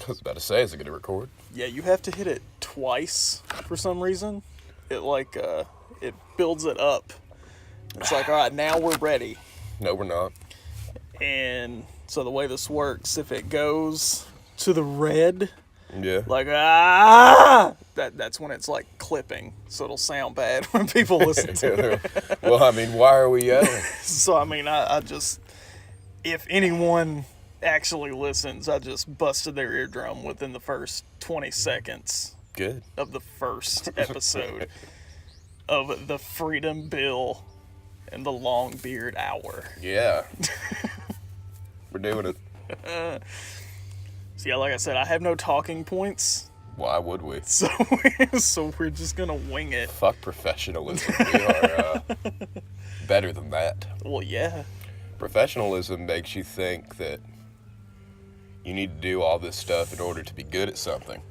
I was about to say, is it going to record? Yeah, you have to hit it twice for some reason. It it builds it up. It's like, all right, now we're ready. No, we're not. And so the way this works, if it goes to the red, Yeah. like that's when it's like clipping, so it'll sound bad when people listen to it. Well, I mean, why are we yelling? So I mean, I just, if anyone actually listens, I just busted their eardrum within the first 20 seconds Good. of the first episode of the Freedom Bill and the Longbeard Hour. Yeah. We're doing it. So yeah, like I said, I have no talking points, Why would we? so we're just gonna wing it. Fuck professionalism. We are better than that. Well, yeah. Professionalism makes you think that you need to do all this stuff in order to be good at something,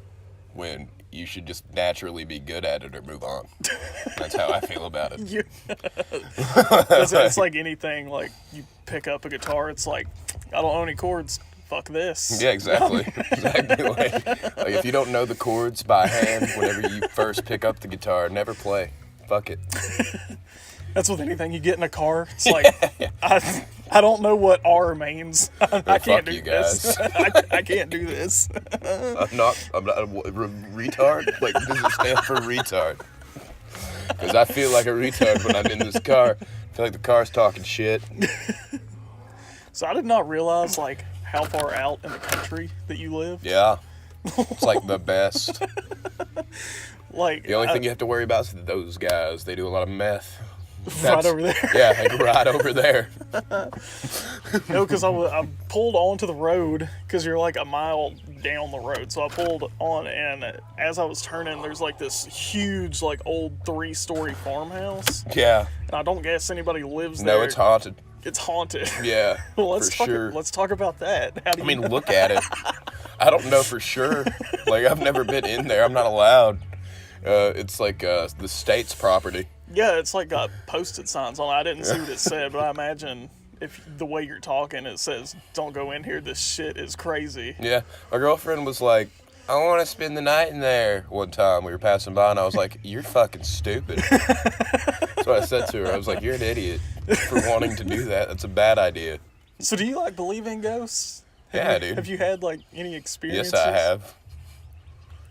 when you should just naturally be good at it or move on. That's how I feel about it. It's like anything, like you pick up a guitar, it's like, I don't know any chords, fuck this. Yeah, exactly. Exactly. Like if you don't know the chords by hand whenever you first pick up the guitar, never play. Fuck it. That's with anything you get in a car. It's like, I don't know what R means. I can't do this. I can't do this. I'm not a retard. Like, does it stand for retard? Because I feel like a retard when I'm in this car. I feel like the car's talking shit. So I did not realize like how far out in the country that you live. Yeah. It's like the best. Like The only thing you have to worry about is those guys. They do a lot of meth. Right over there. Yeah, like right over there. No, because I pulled onto the road because you're like a mile down the road. So I pulled on, and as I was turning, there's like this huge, like old 3-story farmhouse. Yeah. And I don't guess anybody lives there. No, it's haunted. It's haunted. Yeah, Well, for sure. Let's talk about that. How do you I mean, know? look at it. I don't know for sure. Like, I've never been in there. I'm not allowed. It's like the state's property. Yeah, it's like got posted signs on it. I didn't see what it said, but I imagine if the way you're talking, it says, don't go in here, this shit is crazy. Yeah, my girlfriend was like, I want to spend the night in there. One time we were passing by, and I was like, you're fucking stupid. That's what I said to her. I was like, you're an idiot for wanting to do that. That's a bad idea. So do you like believe in ghosts? Yeah, dude. Have you had like any experiences? Yes, I have.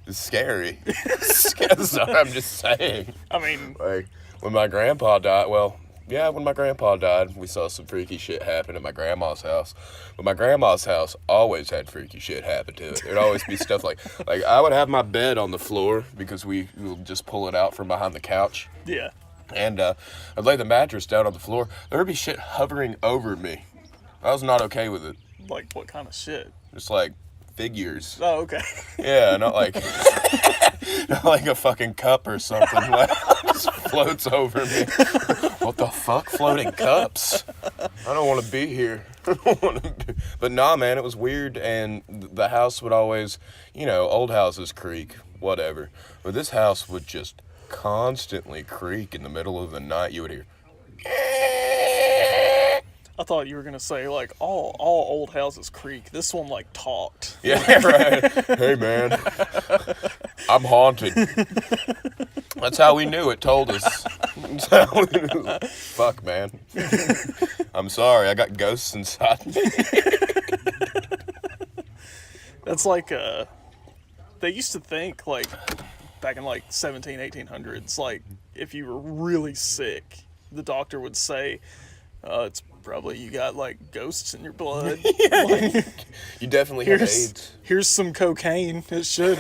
It's scary. Sorry, I'm just saying. I mean, Like, when my grandpa died, when my grandpa died, we saw some freaky shit happen at my grandma's house. But my grandma's house always had freaky shit happen to it. There'd always be stuff like I would have my bed on the floor because we would just pull it out from behind the couch. yeah. And I'd lay the mattress down on the floor. There would be shit hovering over me. I was not okay with it. Like what kind of shit? Just like figures. Oh, okay. Yeah, not like not like a fucking cup or something. Like, just floats over me. What the fuck? Floating cups? I don't want to be here. I don't want to be. But nah, man, it was weird, and the house would always, old houses creak, whatever. But this house would just constantly creak in the middle of the night. You would hear. I thought you were gonna say like all old houses creak. This one like talked. Yeah, right. Hey, man, I'm haunted. That's how we knew it. Told us. That's how we knew. Fuck, man. I'm sorry. I got ghosts inside me. That's like they used to think like back in like 1800s, like if you were really sick, the doctor would say, it's probably you got like ghosts in your blood. Like, You definitely have AIDS. here's some cocaine. It should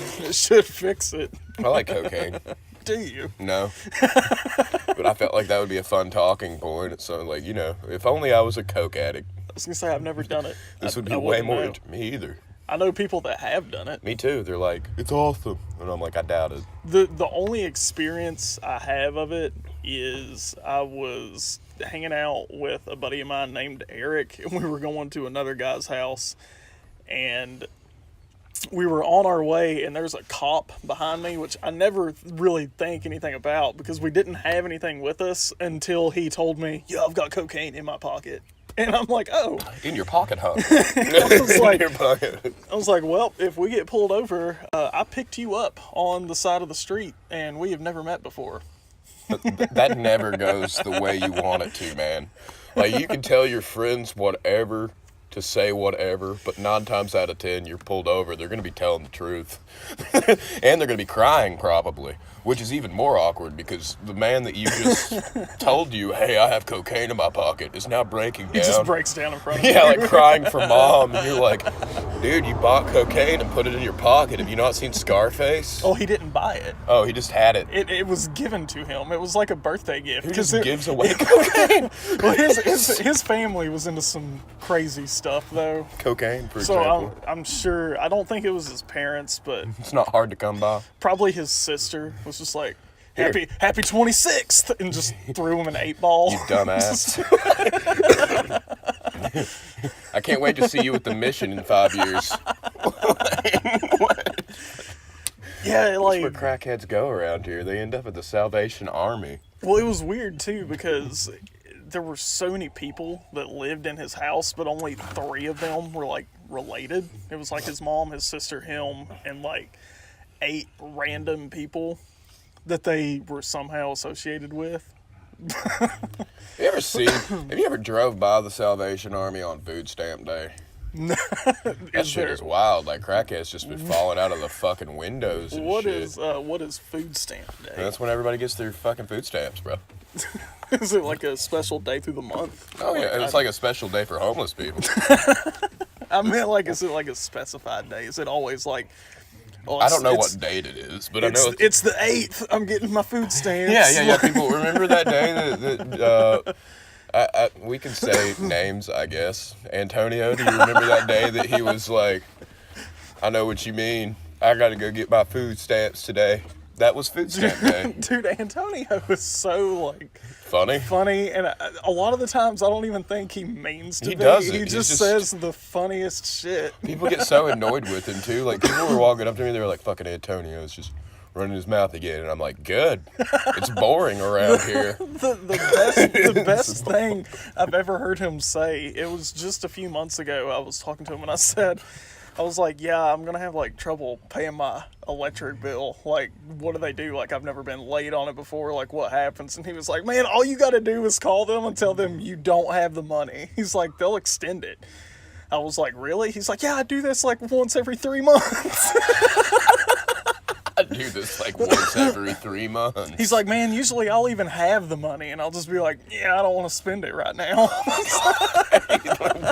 fix it. I like cocaine. Do you? No. But I felt like that would be a fun talking point. So, like, if only I was a coke addict. I was gonna say I've never done it. This would be I way wouldn't more know. into me either. I know people that have done it. Me too. They're like, it's awesome. And I'm like, I doubt it. The only experience I have of it is I was hanging out with a buddy of mine named Eric, and we were going to another guy's house, and we were on our way, and there's a cop behind me, which I never really think anything about because we didn't have anything with us until he told me, yeah, I've got cocaine in my pocket. And I'm like, oh. In your pocket, huh? I was like, In your pocket. well, if we get pulled over, I picked you up on the side of the street, and we have never met before. That never goes the way you want it to, man. Like, you can tell your friends whatever to say whatever, but 9 times out of 10, you're pulled over. They're going to be telling the truth. And they're going to be crying, probably, which is even more awkward because the man that you just told you, hey, I have cocaine in my pocket, is now breaking down. He just breaks down in front of you. Yeah, like crying for mom. And you're like, dude, you bought cocaine and put it in your pocket. Have you not seen Scarface? Oh, he didn't buy it. Oh, he just had it. It was given to him. It was like a birthday gift. Who just gives away cocaine? Well, his family was into some crazy stuff, though. Cocaine, for So example. I'm sure, I don't think it was his parents, but It's not hard to come by. probably his sister was just like, happy 26th, and just threw him an 8-ball. You dumbass. I can't wait to see you at the mission in 5 years. Yeah, That's where like, crackheads go around here. They end up at the Salvation Army. well, it was weird too because there were so many people that lived in his house, but only 3 of them were like related. It was like his mom, his sister, him, and like 8 random people that they were somehow associated with. Have you ever drove by the Salvation Army on food stamp day? That shit is wild. Like, crackheads just been falling out of the fucking windows and What shit. is food stamp day? And that's when everybody gets their fucking food stamps, bro. Is it like a special day through the month? Oh, yeah. And it's like a special day for homeless people. I meant like, is it like a specified day? Is it always like? Oh, I don't know what date it is, but I know it's the 8th. I'm getting my food stamps. Yeah. People remember that day that we can say names, I guess. Antonio, do you remember that day that he was like, I know what you mean. I got to go get my food stamps today. That was food stamp day. Dude, Antonio is so like Funny. and a lot of the times I don't even think he means to He be. doesn't. He He's just just- says the funniest shit. People get so annoyed with him, too. Like, people were walking up to me, they were like, fucking Antonio's just running his mouth again. And I'm like, good. It's boring around here. The best thing I've ever heard him say, it was just a few months ago. I was talking to him and I was like, yeah, I'm going to have like trouble paying my electric bill. Like, what do they do? Like, I've never been late on it before. Like, what happens? And he was like, man, all you got to do is call them and tell them you don't have the money. He's like, they'll extend it. I was like, really? He's like, yeah, I do this like once every 3 months. I do this like once every 3 months. He's like, man, usually I'll even have the money and I'll just be like, yeah, I don't want to spend it right now.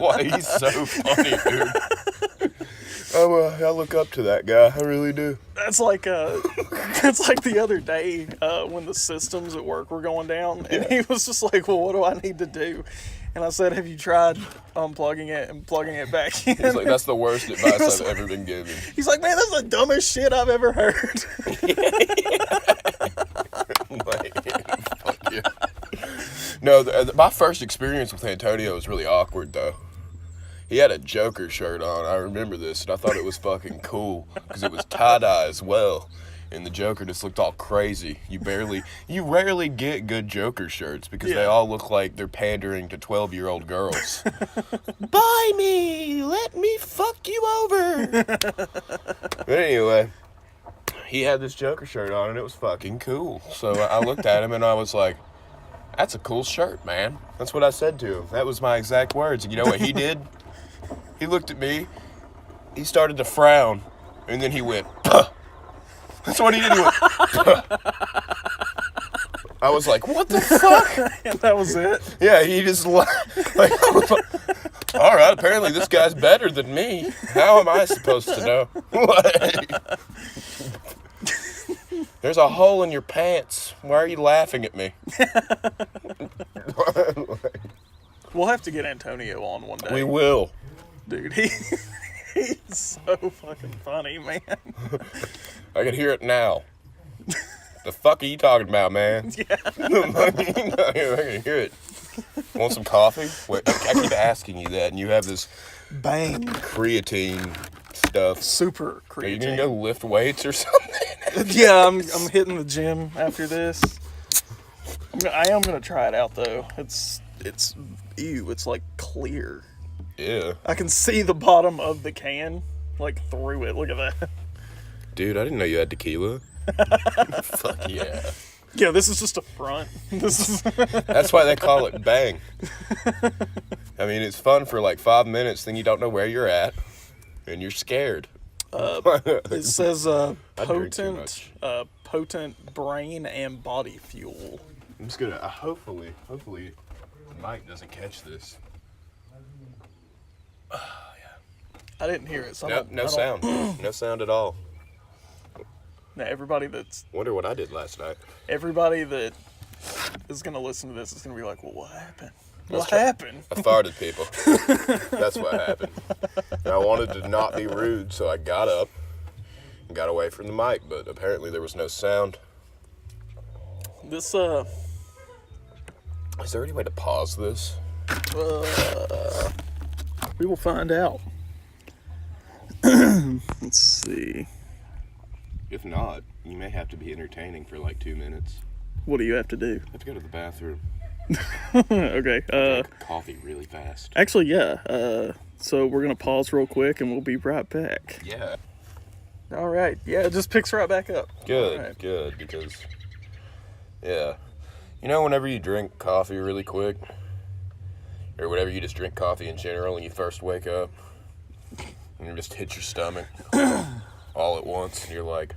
Why, he's so funny, dude. I look up to that guy. I really do. That's like the other day when the systems at work were going down, and he was just like, "Well, what do I need to do?" And I said, "Have you tried unplugging it and plugging it back in?" He's like, that's the worst advice I've ever been given. He's like, "Man, that's the dumbest shit I've ever heard." Like, fuck yeah. No, my first experience with Antonio was really awkward, though. He had a Joker shirt on. I remember this, and I thought it was fucking cool because it was tie-dye as well. And the Joker just looked all crazy. You rarely get good Joker shirts because they all look like they're pandering to 12-year-old girls. Buy me! Let me fuck you over! But anyway, he had this Joker shirt on, and it was fucking cool. So I looked at him, and I was like, that's a cool shirt, man. That's what I said to him. That was my exact words. And you know what he did? He looked at me, he started to frown, and then he went, puh. That's what he did. He went, puh. I was like, what the fuck? And that was it. Yeah, he just like, I was like, all right, apparently this guy's better than me. How am I supposed to know? Like, there's a hole in your pants. Why are you laughing at me? We'll have to get Antonio on one day. We will. Dude, he's so fucking funny, man. I can hear it now. The fuck are you talking about, man? Yeah. I can hear it. Want some coffee? Wait, I keep asking you that, and you have this Bang. creatine stuff. Super Are you creative. gonna go lift weights or something? Yeah, I'm hitting the gym after this. I am gonna try it out though. It's Ew, it's like clear. Yeah. I can see the bottom of the can, like through it. Look at that. Dude, I didn't know you had tequila. Fuck yeah. Yeah, this is just a front. This is. That's why they call it bang. I mean, it's fun for like 5 minutes, then you don't know where you're at, and you're scared. It says I drink too much. potent brain and body fuel. I'm just gonna, hopefully, Mike doesn't catch this. I didn't hear it. So No sound. No sound at all. Now everybody that's Wonder what I did last night. everybody that is gonna listen to this is gonna be like, well, what happened? What happened? I farted, people. That's what happened. And I wanted to not be rude, so I got up and got away from the mic, but apparently there was no sound. This Is there any way to pause this? we will find out. Let's see. If not, you may have to be entertaining for like 2 minutes. What do you have to do? I have to go to the bathroom. Okay. Drink coffee really fast. Actually, yeah. So we're gonna pause real quick, and we'll be right back. Yeah. All right. Yeah, it just picks right back up. Good, All right. good, because, yeah. You know, whenever you drink coffee really quick, or whenever you just drink coffee in general and you first wake up, and you just hit your stomach all at once, and you're like,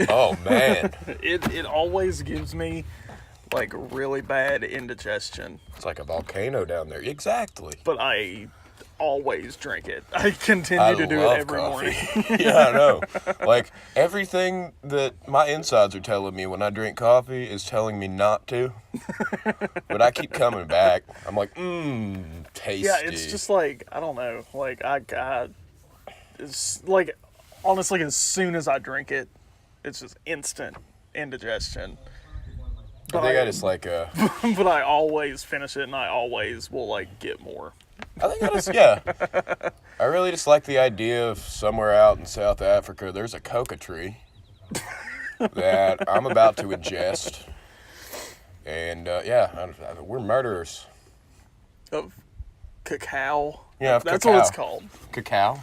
oh, man. It always gives me like really bad indigestion, It's like a volcano down there. Exactly. but I always drink it. I continue to do it every morning. Yeah, I know. Like, everything that my insides are telling me when I drink coffee is telling me not to. But I keep coming back. I'm like, tasty. Yeah, it's just like, I don't know. Like, it's like, honestly, as soon as I drink it, it's just instant indigestion. I think I just like, But I always finish it, and I always will, like, get more. I think I just, yeah. I really just like the idea of somewhere out in South Africa, there's a coca tree that I'm about to ingest. And, yeah, we're murderers. Of cacao. Yeah, of That's cacao. what it's called. Cacao?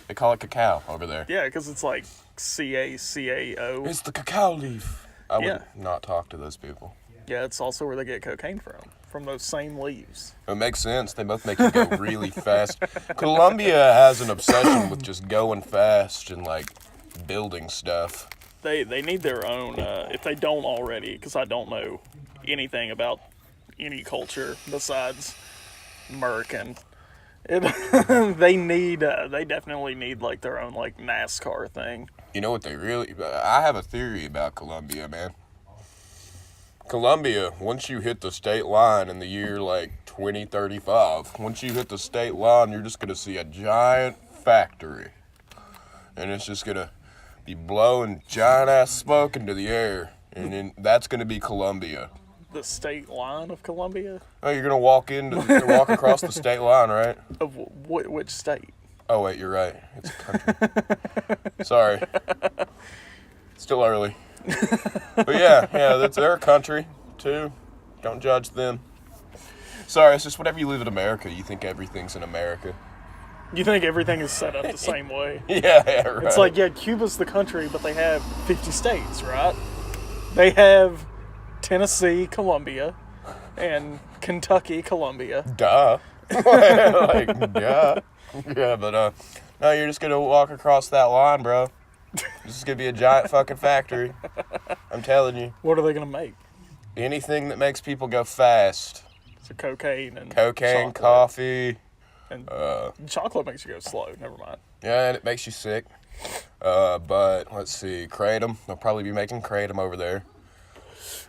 They call it cacao over there. Yeah, because it's like CACAO. It's the cacao leaf. I would Yeah. not talk to those people. Yeah, it's also where they get cocaine from those same leaves. It makes sense. They both make you go really fast. Colombia has an obsession with just going fast and, like, building stuff. They need their own, if they don't already, because I don't know anything about any culture besides American. They definitely need, like, their own, like, NASCAR thing. You know what I have a theory about Colombia, man. Colombia, once you hit the state line in the year, like, 2035, once you hit the state line, you're just going to see a giant factory. And it's just going to be blowing giant-ass smoke into the air. And then that's going to be Colombia. The state line of Colombia? Oh, you're going to walk across the state line, right? Of which state? Oh, wait, you're right. It's a country. Sorry. Still early. But yeah, that's their country, too. Don't judge them. Sorry, it's just whenever you live in America, you think everything's in America. You think everything is set up the same way? Yeah, right. It's like, yeah, Cuba's the country, but they have 50 states, right? They have Tennessee, Columbia, and Kentucky, Columbia. Duh. Like, duh. Yeah, but, no, you're just gonna walk across that line, bro. This is gonna be a giant fucking factory. I'm telling you. What are they gonna make? Anything that makes people go fast. So cocaine and Cocaine, chocolate. coffee. And chocolate makes you go slow. Never mind. Yeah, and it makes you sick. But let's see, kratom. They'll probably be making kratom over there.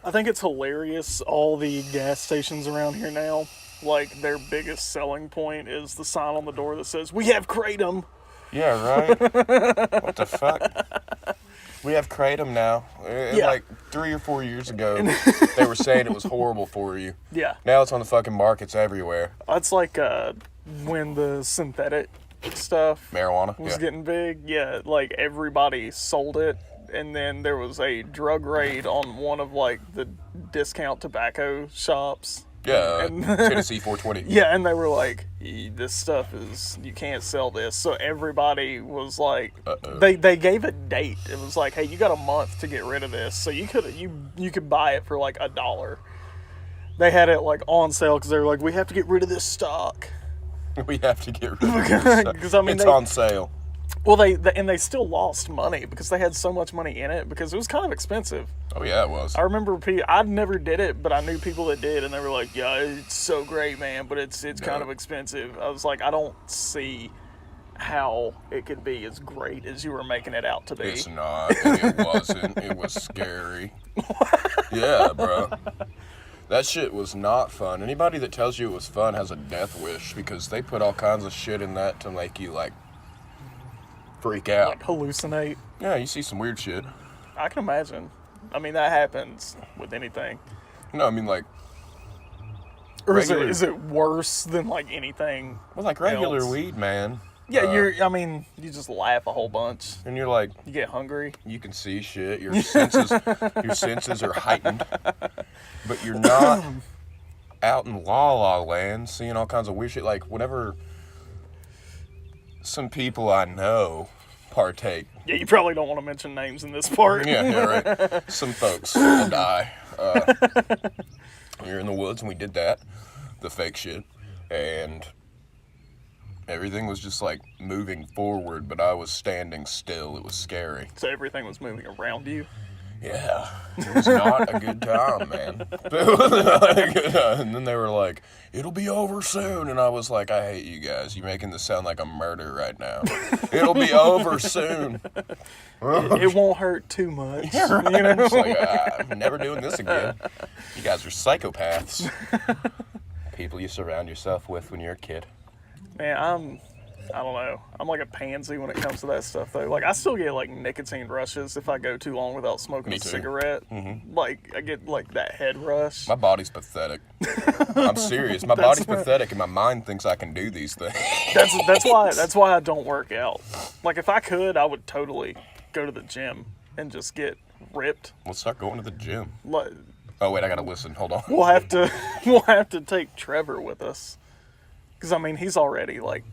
I think it's hilarious. All the gas stations around here now, like their biggest selling point is the sign on the door that says, "We have kratom." Yeah, right? What the fuck? We have kratom now. Yeah. Like 3 or 4 years ago, they were saying it was horrible for you. Yeah. Now it's on the fucking markets everywhere. It's like when the synthetic stuff Marijuana? was Yeah. getting big. Yeah, like everybody sold it. And then there was a drug raid on one of like the discount tobacco shops Yeah, And- Tennessee 420. Yeah, and they were like, this stuff is, you can't sell this. So everybody was like, they gave a date. It was like, hey, you got a month to get rid of this. So you could buy it for like $1. They had it like on sale because they were like, we have to get rid of this stock. We have to get rid of this. Because I mean, it's on sale. Well, they still lost money because they had so much money in it because it was kind of expensive. Oh yeah, it was. I remember I never did it, but I knew people that did, and they were like, "Yeah, it's so great, man, but it's kind of expensive." I was like, I don't see how it could be as great as you were making it out to be. It's not. It wasn't. It was scary. Yeah, bro. That shit was not fun. Anybody that tells you it was fun has a death wish because they put all kinds of shit in that to make you like freak out. Like hallucinate. Yeah, you see some weird shit. I can imagine. I mean, that happens with anything. No, I mean like. Or regular, is it worse than like anything? Well, like regular else? weed, man. Yeah, you just laugh a whole bunch. And you're like, You get hungry. you can see shit. Your senses are heightened, but you're not out in la la land seeing all kinds of weird shit. Like whenever some people I know partake. Yeah, you probably don't want to mention names in this part. Yeah, right. Some folks will die. We were in the woods and we did that, the fake shit, and everything was just like moving forward, but I was standing still. It was scary. So everything was moving around you. Yeah, it was not a good time, man. And then they were like, "It'll be over soon," and I was like, "I hate you guys. You're making this sound like a murder right now. It'll be over soon. It won't hurt too much." Yeah, right. You know? I'm just like, I'm never doing this again. You guys are psychopaths. People you surround yourself with when you're a kid. Man, I don't know. I'm like a pansy when it comes to that stuff, though. Like, I still get, like, nicotine rushes if I go too long without smoking Me a too. cigarette. Mm-hmm. Like, I get, like, that head rush. My body's pathetic. I'm serious. My body's pathetic, and my mind thinks I can do these things. That's why I don't work out. Like, if I could, I would totally go to the gym and just get ripped. Let's start going to the gym. Like, Oh, wait, I gotta listen. Hold on. we'll have to take Trevor with us. Because, I mean, he's already, like,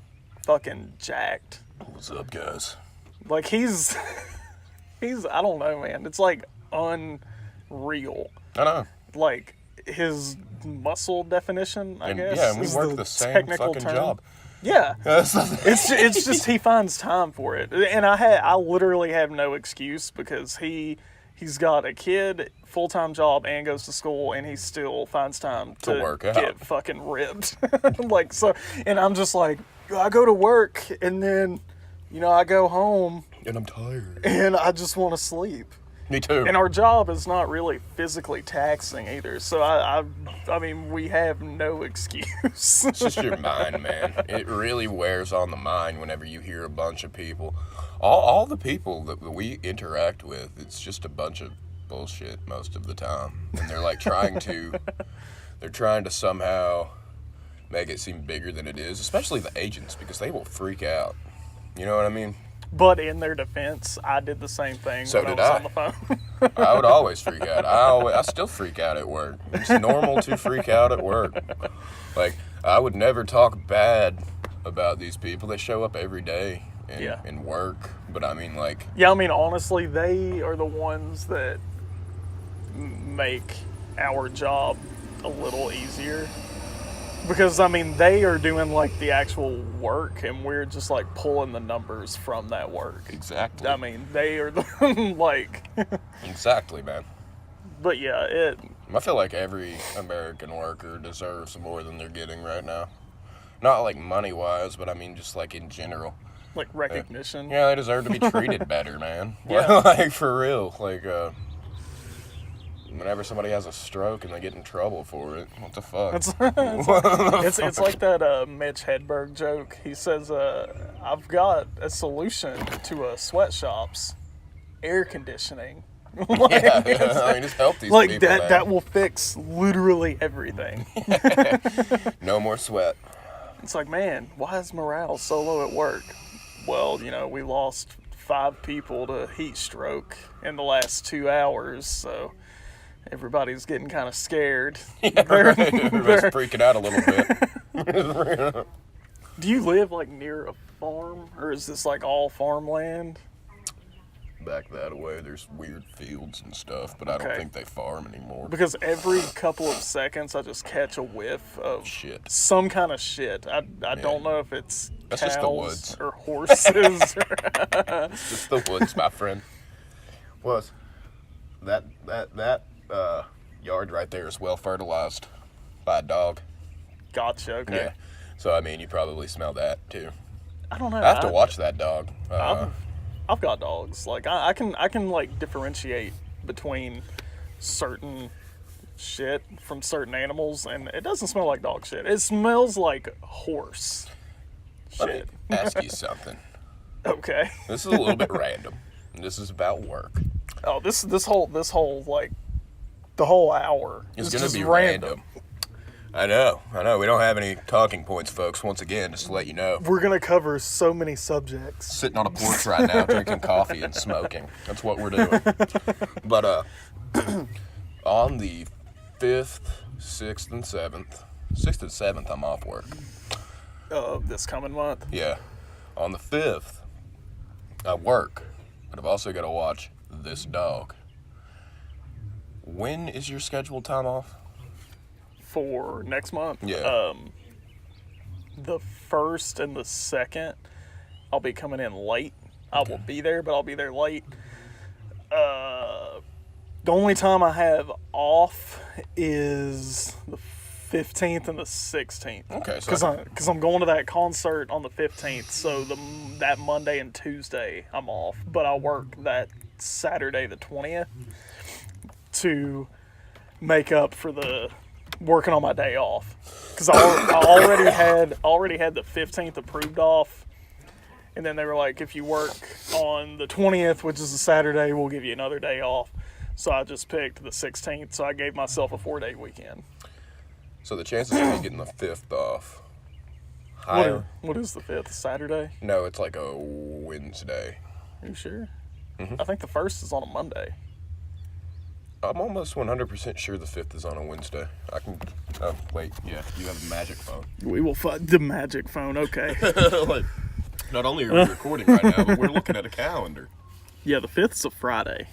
fucking jacked. What's up, guys? Like, he's I don't know, man. It's like unreal. I know. Like, his muscle definition, I guess. Yeah, and we is work the same technical fucking term. job. Yeah. It's just he finds time for it. And I literally have no excuse because he's got a kid, full-time job, and goes to school, and he still finds time to work out. get fucking ripped. Like, so, and I'm just like, I go to work, and then, I go home, And I'm tired. and I just want to sleep. Me too. And our job is not really physically taxing either, so I mean, we have no excuse. It's just your mind, man. It really wears on the mind whenever you hear a bunch of people. All the people that we interact with, it's just a bunch of bullshit most of the time. And they're like trying to somehow make it seem bigger than it is, especially the agents, because they will freak out. You know what I mean? But in their defense, I did the same thing So when did I was I. on the phone. I would always freak out. I still freak out at work. It's normal to freak out at work. Like, I would never talk bad about these people. They show up every day and work. But I mean, like... Yeah, I mean, honestly, they are the ones that make our job a little easier. Because, I mean, they are doing, like, the actual work, and we're just, like, pulling the numbers from that work. Exactly. I mean, they are the, like... Exactly, man. But, yeah, I feel like every American worker deserves more than they're getting right now. Not, like, money-wise, but I mean just, like, in general. like, recognition. Yeah, they deserve to be treated better, man. Yeah. Like, for real. Like, whenever somebody has a stroke and they get in trouble for it, what the fuck? It's like that Mitch Hedberg joke. He says, I've got a solution to sweatshops. Air conditioning. Like, yeah, I mean, just help these like people, man. that will fix literally everything. No more sweat. It's like, man, why is morale so low at work? Well, we lost 5 people to heat stroke in the last 2 hours, so everybody's getting kind of scared. Yeah, right. Everybody's freaking out a little bit. Do you live like near a farm, or is this like all farmland? Back that way, there's weird fields and stuff, but I don't Okay. think they farm anymore. Because every couple of seconds I just catch a whiff of Shit. some kind of shit. I don't know if it's That's cows just the woods. or horses. It's just the woods, my friend. Was that yard right there is well fertilized by a dog. Gotcha. Okay. Yeah. So I mean, you probably smell that too. I don't know. I have to watch that dog. I've got dogs. Like I can like differentiate between certain shit from certain animals, and it doesn't smell like dog shit. It smells like horse Let me shit. ask you something. Okay. This is a little bit random. This is about work. Oh, this whole like the whole hour It's is going to just be random. I know. We don't have any talking points, folks. Once again, just to let you know. We're gonna cover so many subjects. Sitting on a porch right now, drinking coffee and smoking. That's what we're doing. But on the 5th, 6th, and 7th, 6th and 7th, I'm off work. This coming month. Yeah. On the 5th, I work, but I've also got to watch this dog. When is your scheduled time off? For next month. Yeah. The 1st and the 2nd, I'll be coming in late. I will be there, but I'll be there late. The only time I have off is the 15th and the 16th. Okay, so Because I'm going to that concert on the 15th, so that Monday and Tuesday I'm off, but I work that Saturday the 20th to make up for the working on my day off. Because I already had the 15th approved off, and then they were like, if you work on the 20th, which is a Saturday, we'll give you another day off. So I just picked the 16th, so I gave myself a 4-day weekend. So the chances of me getting the 5th off, higher? What is the 5th? Saturday? No, it's like a Wednesday. Are you sure? Mm-hmm. I think the 1st is on a Monday. I'm almost 100% sure the 5th is on a Wednesday. I can... Oh, wait. Yeah, you have a magic phone. We will find the magic phone, okay. Like, not only are we recording right now, but we're looking at a calendar. Yeah, the 5th is a Friday.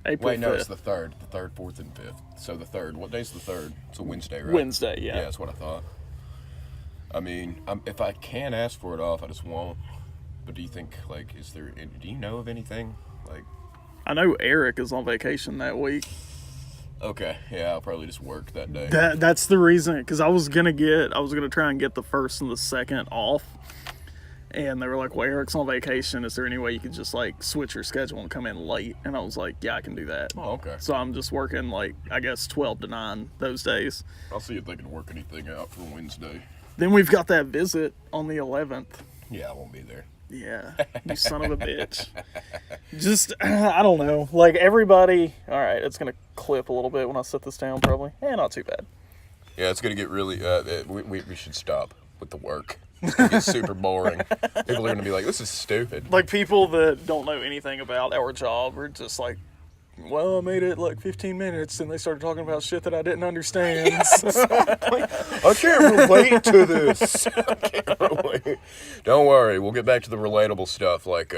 April Wait, no, 5th. it's the 3rd. The 3rd, 4th, and 5th. So the 3rd. What day's the 3rd? It's a Wednesday, right? Wednesday, yeah. Yeah, that's what I thought. I mean, if I can ask for it off, I just won't. But do you think, like, do you know of anything? Like, I know Eric is on vacation that week. okay, yeah, I'll probably just work that day. That's the reason, because I was gonna try and get the 1st and the 2nd off, and they were like, well, Eric's on vacation, is there any way you could just like switch your schedule and come in late? And I was like, yeah, I can do that. Oh, okay. So I'm just working like, I guess 12 to 9 those days. I'll see if they can work anything out for Wednesday. Then we've got that visit on the 11th. Yeah, I won't be there. Yeah, you son of a bitch. Just, I don't know. Like, everybody... All right, it's going to clip a little bit when I set this down, probably. Not too bad. Yeah, it's going to get really... we should stop with the work. It's going to get super boring. People are going to be like, this is stupid. Like, people that don't know anything about our job are just like, well, I made it like 15 minutes, and they started talking about shit that I didn't understand. I can't relate to this. I can't relate. Don't worry, we'll get back to the relatable stuff, like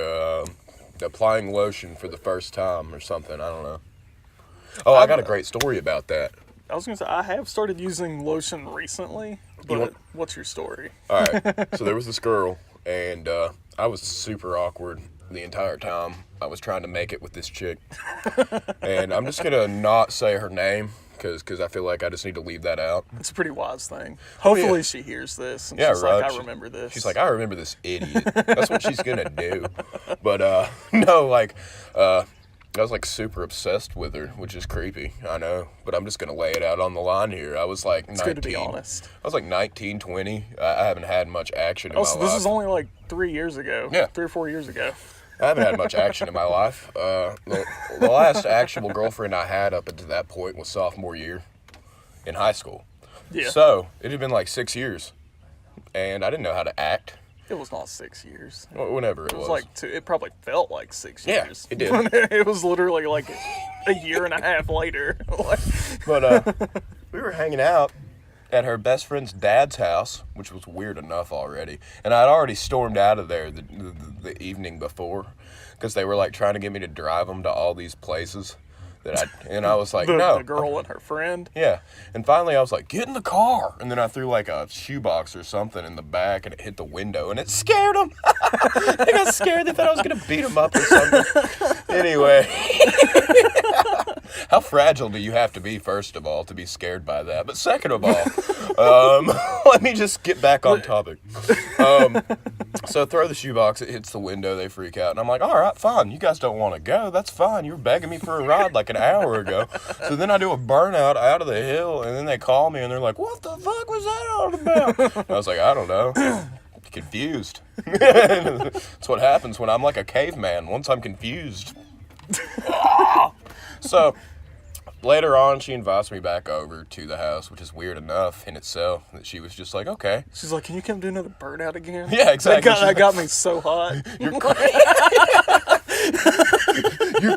applying lotion for the first time or something. I don't know. Oh, I got a great story about that. I was going to say, I have started using lotion recently, but what's your story? All right, so there was this girl, and I was super awkward the entire time I was trying to make it with this chick. And I'm just going to not say her name, because I feel like I just need to leave that out. It's a pretty wise thing. Hopefully yeah. she hears this, and Yeah, she's right. like, I remember this. She's like, I remember this idiot. That's what she's going to do. But, no, like, I was, like, super obsessed with her, which is creepy, I know. But I'm just going to lay it out on the line here. I was, like, 19. It's good to be honest. I was, like, 19, 20. I haven't had much action in my life. This is only, like, 3 years ago. Yeah. 3 or 4 years ago. I haven't had much action in my life. The last actual girlfriend I had up until that point was sophomore year in high school. Yeah. So, it had been, like, 6 years. And I didn't know how to act. It was not 6 years. Whenever it It was. was like two. It probably felt like 6 Yeah, years. it did. It was literally like a year and a half later. But we were hanging out at her best friend's dad's house, which was weird enough already. And I'd already stormed out of there the evening before because they were like trying to get me to drive them to all these places and I was like, no. The girl and her friend. Yeah. And finally I was like, get in the car. And then I threw like a shoebox or something in the back and it hit the window and it scared them. They got scared. They thought I was going to beat them up or something. Anyway. How fragile do you have to be, first of all, to be scared by that? But second of all, let me just get back on topic. So throw the shoebox, it hits the window, they freak out. And I'm like, all right, fine. You guys don't want to go. That's fine. You were begging me for a ride like an hour ago. So then I do a burnout out of the hill, and then they call me, and they're like, what the fuck was that all about? And I was like, I don't know. Confused. That's what happens when I'm like a caveman. Once I'm confused. So later on, she invites me back over to the house, which is weird enough in itself that she was just like, okay. She's like, can you come do another burnout again? Yeah, exactly. That got me so hot. Your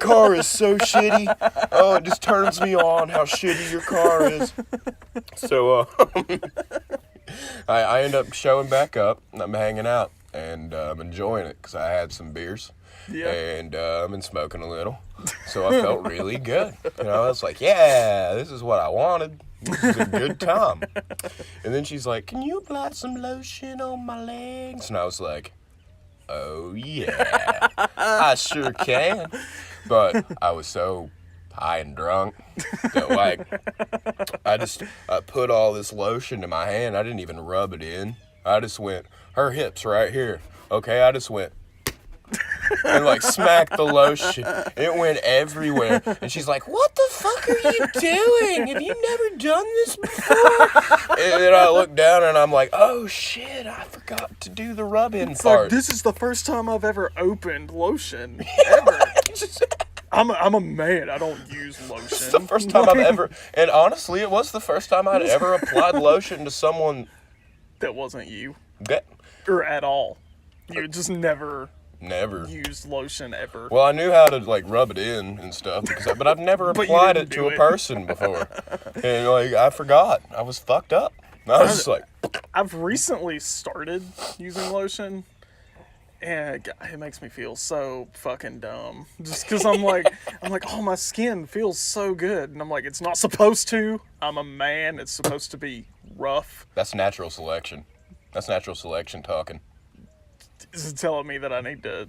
car is so shitty. Oh, it just turns me on how shitty your car is. So I end up showing back up, and I'm hanging out, and I'm enjoying it because I had some beers. Yeah. And I've been smoking a little. So I felt really good. You know, I was like, yeah, this is what I wanted. This is a good time. And then she's like, can you apply some lotion on my legs? And I was like, oh, yeah, I sure can. But I was so high and drunk that, like, I put all this lotion in my hand. I didn't even rub it in. I just went, her hips right here. Okay, I just went. And like smacked the lotion. It went everywhere. And she's like, what the fuck are you doing? Have you never done this before? And then I look down and I'm like, oh shit, I forgot to do the rub-in part. Like, this is the first time I've ever opened lotion. Ever. I'm a man. I don't use lotion. It's the first time I've ever, and honestly, it was the first time I'd ever applied lotion to someone that wasn't you. that Or at all. You just never used lotion ever. Well, I knew how to like rub it in and stuff, but I've never applied it to a person before. And like I forgot, I was fucked up. I was just like, I've recently started using lotion, and it makes me feel so fucking dumb. Just because I'm like, oh, my skin feels so good, and I'm like, it's not supposed to. I'm a man. It's supposed to be rough. that's natural selection. That's natural selection talking. Is it telling me that I need to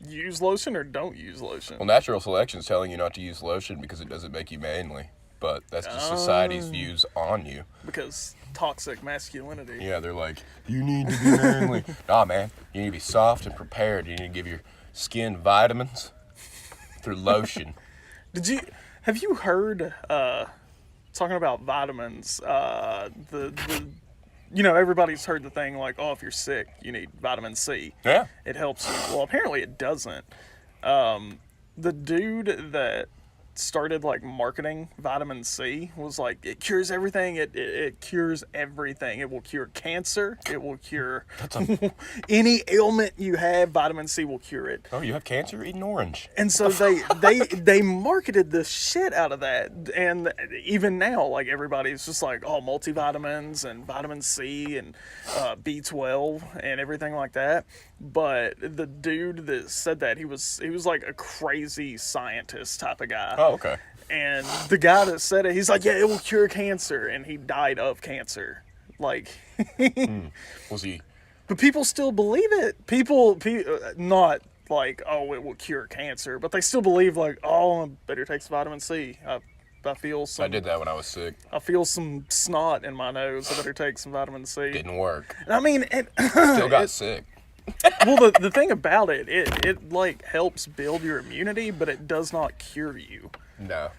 use lotion or don't use lotion? Well, natural selection is telling you not to use lotion because it doesn't make you manly. But that's just society's views on you. Because toxic masculinity. Yeah, they're like, you need to be manly. Nah, man, you need to be soft and prepared. You need to give your skin vitamins through lotion. Have you heard, talking about vitamins, everybody's heard the thing like, oh, if you're sick, you need vitamin C. Yeah. It helps you. Well, apparently it doesn't. The dude that started like marketing vitamin C was like, it cures everything. It cures everything. It will cure cancer. It will cure any ailment you have. Vitamin C will cure it. Oh, you have cancer? Eat an orange. And so they marketed the shit out of that. And even now, like, everybody's just like, oh, multivitamins and vitamin C and B12 and everything like that. But the dude that said that, he was like a crazy scientist type of guy. Oh, okay. And the guy that said it, he's like, yeah, it will cure cancer. And he died of cancer. Like, Was he? But people still believe it. People not like, oh, it will cure cancer, but they still believe like, oh, I better take some vitamin C. I feel some. I did that when I was sick. I feel some snot in my nose. I better take some vitamin C. Didn't work. I mean, Still got sick. Well, the thing about it like helps build your immunity, but it does not cure you. No.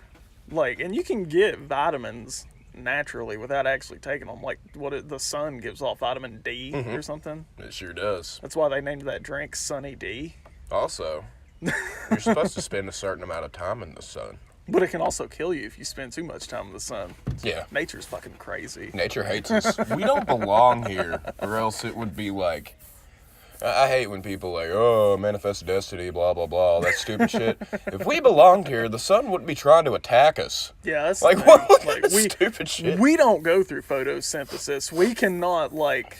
Like, and you can get vitamins naturally without actually taking them. Like, the sun gives off vitamin D or something. It sure does. That's why they named that drink Sunny D. Also, you're supposed to spend a certain amount of time in the sun. Yeah. But it can also kill you if you spend too much time in the sun. Yeah. Nature's fucking crazy. Nature hates us. We don't belong here, or else it would be like... I hate when people like, oh, manifest destiny, blah, blah, blah, all that stupid shit. If we belonged here, the sun wouldn't be trying to attack us. Yeah, that's Like, the what thing. kind of stupid shit? We don't go through photosynthesis. We cannot, like,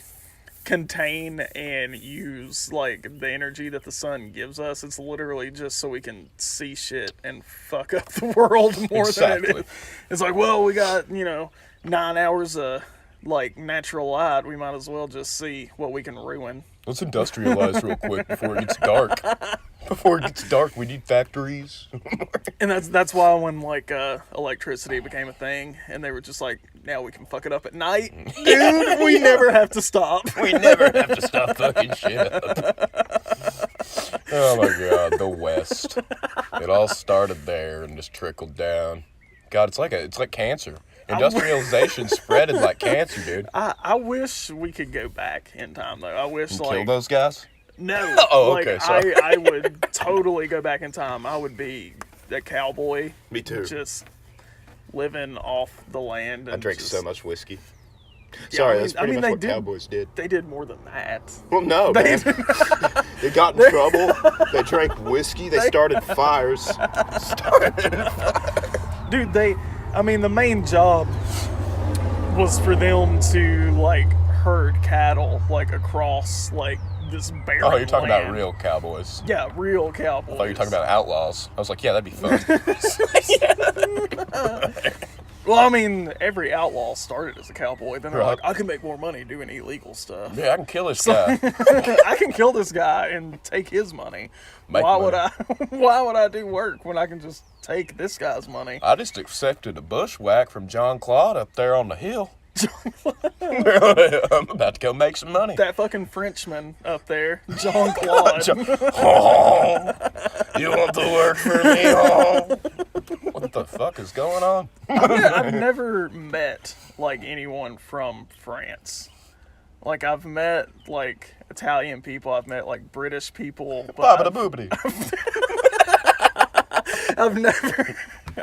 contain and use, like, the energy that the sun gives us. It's literally just so we can see shit and fuck up the world more than it Exactly. is. It's like, well, we got, 9 hours of, like, natural light. We might as well just see what we can ruin. Let's industrialize real quick before it gets dark. Before it gets dark, we need factories. And that's why when, like, electricity became a thing, and they were just like, now we can fuck it up at night. Dude, we never have to stop. We never have to stop fucking shit up. Oh my god, the West. It all started there and just trickled down. God, it's like cancer. Industrialization spreaded like cancer, dude. I wish we could go back in time, though. I wish, Kill like... those guys? No. Oh, like, okay, sorry. I would totally go back in time. I would be a cowboy. Me too. Just living off the land. And I drank just, so much whiskey. Yeah, Sorry, I mean- that's I pretty mean, much they what did- cowboys did. They did more than that. Well, no, man. They got in trouble. They drank whiskey. They started fires. Dude, the main job was for them to, like, herd cattle, like, across, like, this barren Oh, you're talking about land. real cowboys. Yeah, real cowboys. I thought you were talking about outlaws. I was like, yeah, that'd be fun. Well, I mean, every outlaw started as a cowboy. Then they're Right. like, I can make more money doing illegal stuff. Yeah, I can kill this guy. I can kill this guy and take his money. Make Why money. would I? Why would I do work when I can just take this guy's money? I just accepted a bushwhack from John Claude up there on the hill. I'm about to go make some money. That fucking Frenchman up there, John Claude. Oh, you want to work for me? Oh. What the fuck is going on? I've never met, like, anyone from France. Like, I've met, like, Italian people. I've met, like, British people. Baba da But boobity.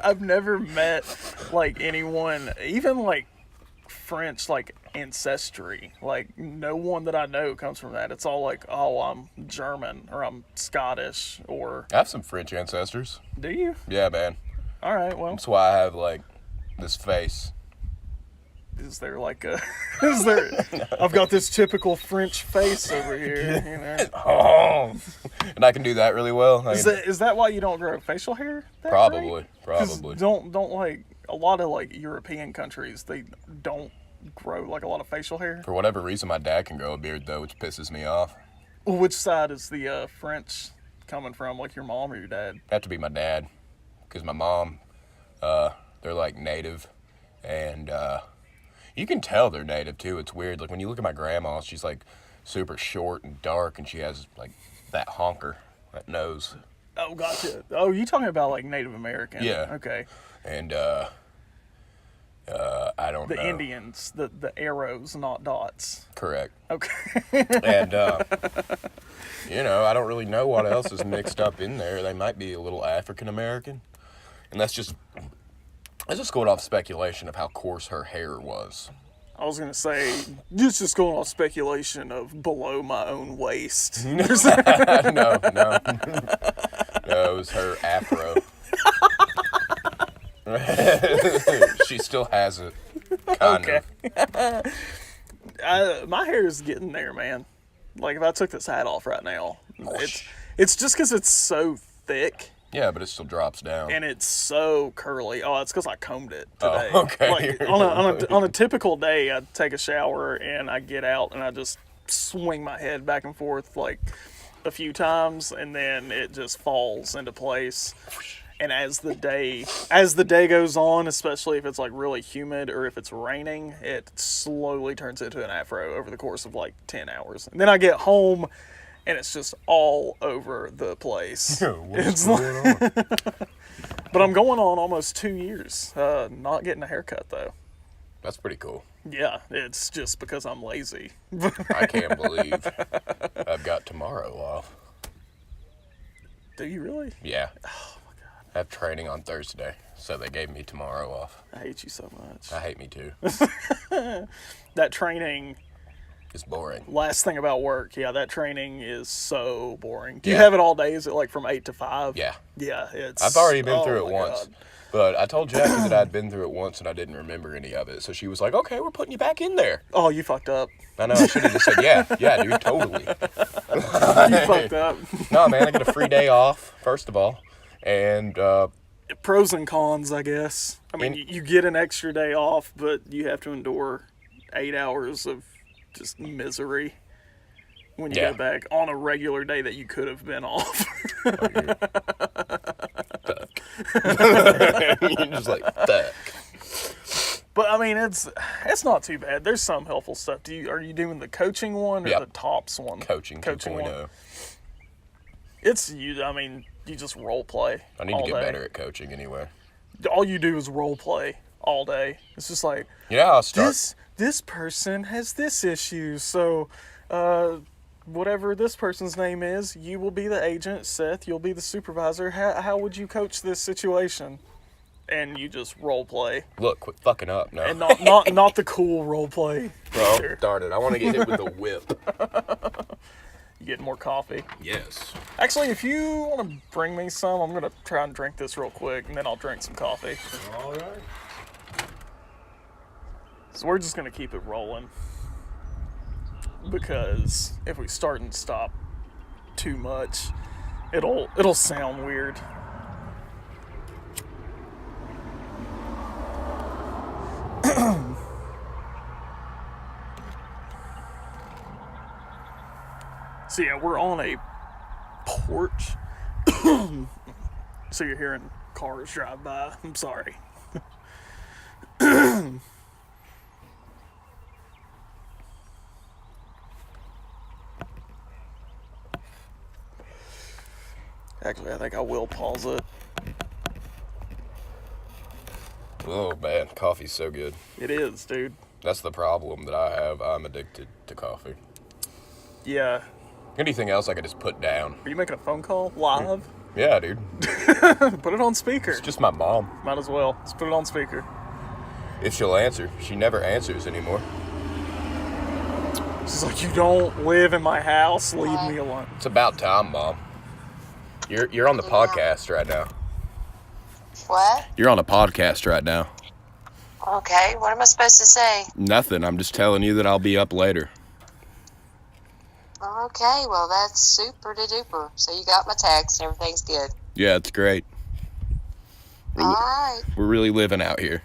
I've never met, like, anyone, even, like, French, like, ancestry. Like, no one that I know comes from that. It's all like, oh, I'm German, or I'm Scottish, or... I have some French ancestors. Do you? Yeah, man. All right, well, That's why I have, like, this face. is there, like, a... Is there... I've got this typical French face over here, you know? Oh. And I can do that really well. Is that why you don't grow facial hair? that Probably. great? 'Cause Probably. Don't like a lot of, like, European countries, they don't grow, like, a lot of facial hair. For whatever reason, my dad can grow a beard, though, which pisses me off. Which side is the French coming from, like your mom or your dad? Have to be my dad, because my mom, they're like native, and you can tell they're native too. It's weird. Like when you look at my grandma, she's like super short and dark, and she has like that honker, that nose, Oh, gotcha. Oh, you talking about, like, Native American? Yeah. Okay. and I don't The know. Indians, the arrows, not dots. Correct. Okay. And you know, I don't really know what else is mixed up in there. They might be a little African American, and that's just going off speculation of how coarse her hair was. I was gonna say, it's just going on speculation of below my own waist. No, no. No, it was her afro. She still has it, kind Okay. of. My hair is getting there, man. Like, if I took this hat off right now, it's just because it's so thick Yeah, but it still drops down. and it's so curly. Oh, it's because I combed it today. Oh, okay. Like, on a typical day, I take a shower and I get out and I just swing my head back and forth like a few times, and then it just falls into place. And as the day goes on, especially if it's like really humid or if it's raining, it slowly turns into an afro over the course of like 10 hours. And then I get home and it's just all over the place. What's going on? But I'm going on almost 2 years not getting a haircut, though. That's pretty cool. Yeah, it's just because I'm lazy. I can't believe I've got tomorrow off. Do you really? Yeah. I have training on Thursday, so they gave me tomorrow off. I hate you so much. I hate me too. That training, It's boring. last thing about work, yeah, that training is so boring. Do you Yeah. have it all day? Is it like from 8 to 5? Yeah. Yeah, it's... I've already been oh through it my once. God. But I told Jackie that I'd been through it once and I didn't remember any of it. So she was like, okay, we're putting you back in there. Oh, you fucked up. I know, I should have just said, yeah, dude, totally. You fucked up. No, man, I get a free day off, first of all. And Pros and cons, I guess. I mean, In- you get an extra day off, but you have to endure 8 hours of just misery when you Yeah. go back on a regular day that you could have been off. you're just like, fuck. But I mean, it's not too bad. There's some helpful stuff. Are you doing the coaching one or Yep. the tops one? Coaching 2.0. one. I mean, you just role play. I need all to get day. better at coaching anyway. All you do is role play all day. It's just like, You know how I start? this person has this issue, so whatever this person's name is, you will be the agent. Seth, you'll be the supervisor. How would you coach this situation? And you just role play, Look, quit fucking up. No. and not the cool role play. Bro, Sure. darn it. I want to get hit with the whip. You get more coffee. Yes. Actually, if you want to bring me some, I'm gonna try and drink this real quick, and then I'll drink some coffee. All right. So we're just gonna keep it rolling, because if we start and stop too much, it'll sound weird. So yeah, we're on a porch. So you're hearing cars drive by. I'm sorry. Actually, I think I will pause it. Oh, man. Coffee's so good. It is, dude. That's the problem that I have. I'm addicted to coffee. Yeah. Anything else I could just put down. Are you making a phone call live? Yeah, dude. Put it on speaker. It's just my mom. Might as well. Let's put it on speaker. If she'll answer. She never answers anymore. She's like, you don't live in my house. Leave me alone. It's about time, Mom. You're on the podcast right now. What? You're on a podcast right now. Okay, what am I supposed to say? Nothing. I'm just telling you that I'll be up later. Okay, well, that's super de duper. So you got my text, everything's good. Yeah, it's great. All right. We're really living out here.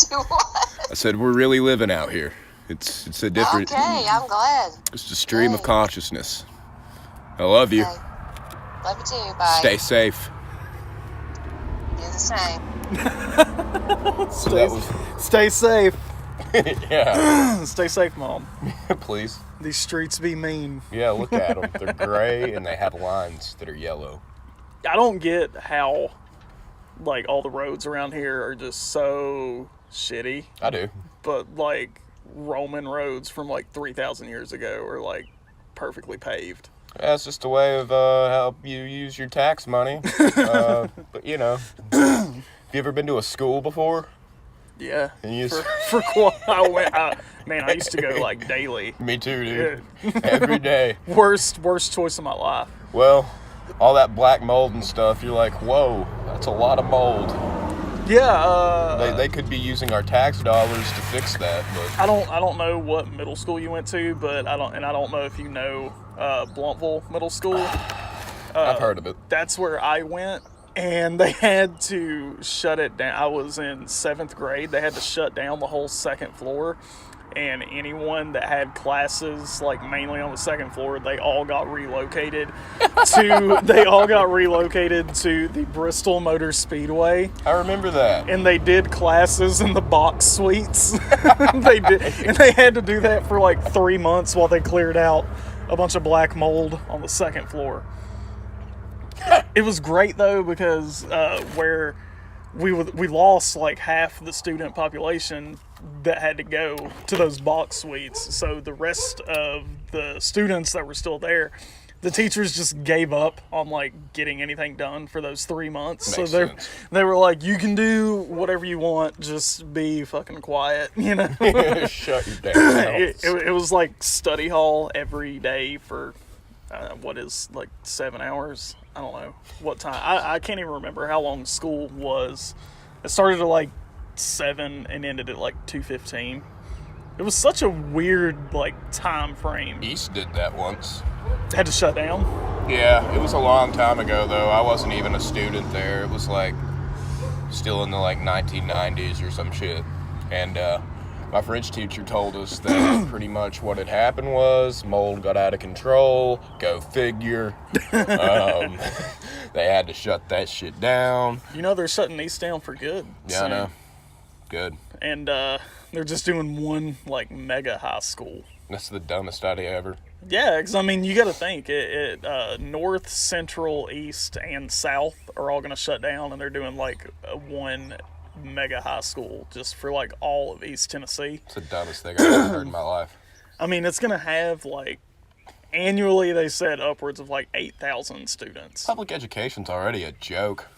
Do what? I said we're really living out here. It's a different. Okay, I'm glad. It's a stream of Good. consciousness. I love you. Okay. Love you too, bye. Stay safe. Do the same. Stay safe. Yeah. Stay safe, Mom. Please. These streets be mean. Yeah, look at them. They're gray and they have lines that are yellow. I don't get how, like, all the roads around here are just so shitty. I do. But, like, Roman roads from, like, 3,000 years ago are, like, perfectly paved. That's just a way of how you use your tax money. But you know, have you ever been to a school before? Yeah. And you For quite, man, I used to go, like, daily. Me too, dude. Every day. Worst choice of my life. Well, all that black mold and stuff, you're like, whoa, that's a lot of mold. Yeah, They could be using our tax dollars to fix that, but I don't know what middle school you went to, but I don't know if you know Blumpville Middle School. I've heard of it. That's where I went, and they had to shut it down. I was in 7th grade. They had to shut down the whole 2nd floor, and anyone that had classes, like, mainly on the 2nd floor, they all got relocated to the Bristol Motor Speedway. I remember that. And they did classes in the box suites. They did, and they had to do that for like 3 months while they cleared out a bunch of black mold on the 2nd floor. It was great though, because where we lost like half the student population that had to go to those box suites. So the rest of the students that were still there, the teachers just gave up on like getting anything done for those 3 months. Makes So sense. they were like, you can do whatever you want, just be fucking quiet, you know. Shut your damn mouth. It was like study hall every day for what is like 7 hours. I don't know what time. I can't even remember how long school was. It started at like 7 and ended at like 2:15. It was such a weird like time frame. East did that once. Had to shut down. Yeah, it was a long time ago though. I wasn't even a student there. It was like still in the like 1990s or some shit. And my French teacher told us that pretty much what had happened was mold got out of control. Go figure. They had to shut that shit down. You know they're shutting East down for good. Yeah, soon. I know. Good. And they're just doing one like mega high school. That's the dumbest idea ever. Yeah, because I mean, you got to think North, Central, East, and South are all going to shut down, and they're doing like one mega high school just for like all of East Tennessee. It's the dumbest thing I've ever heard in my life. I mean, it's going to have like annually they said upwards of like 8,000 students. Public education's already a joke.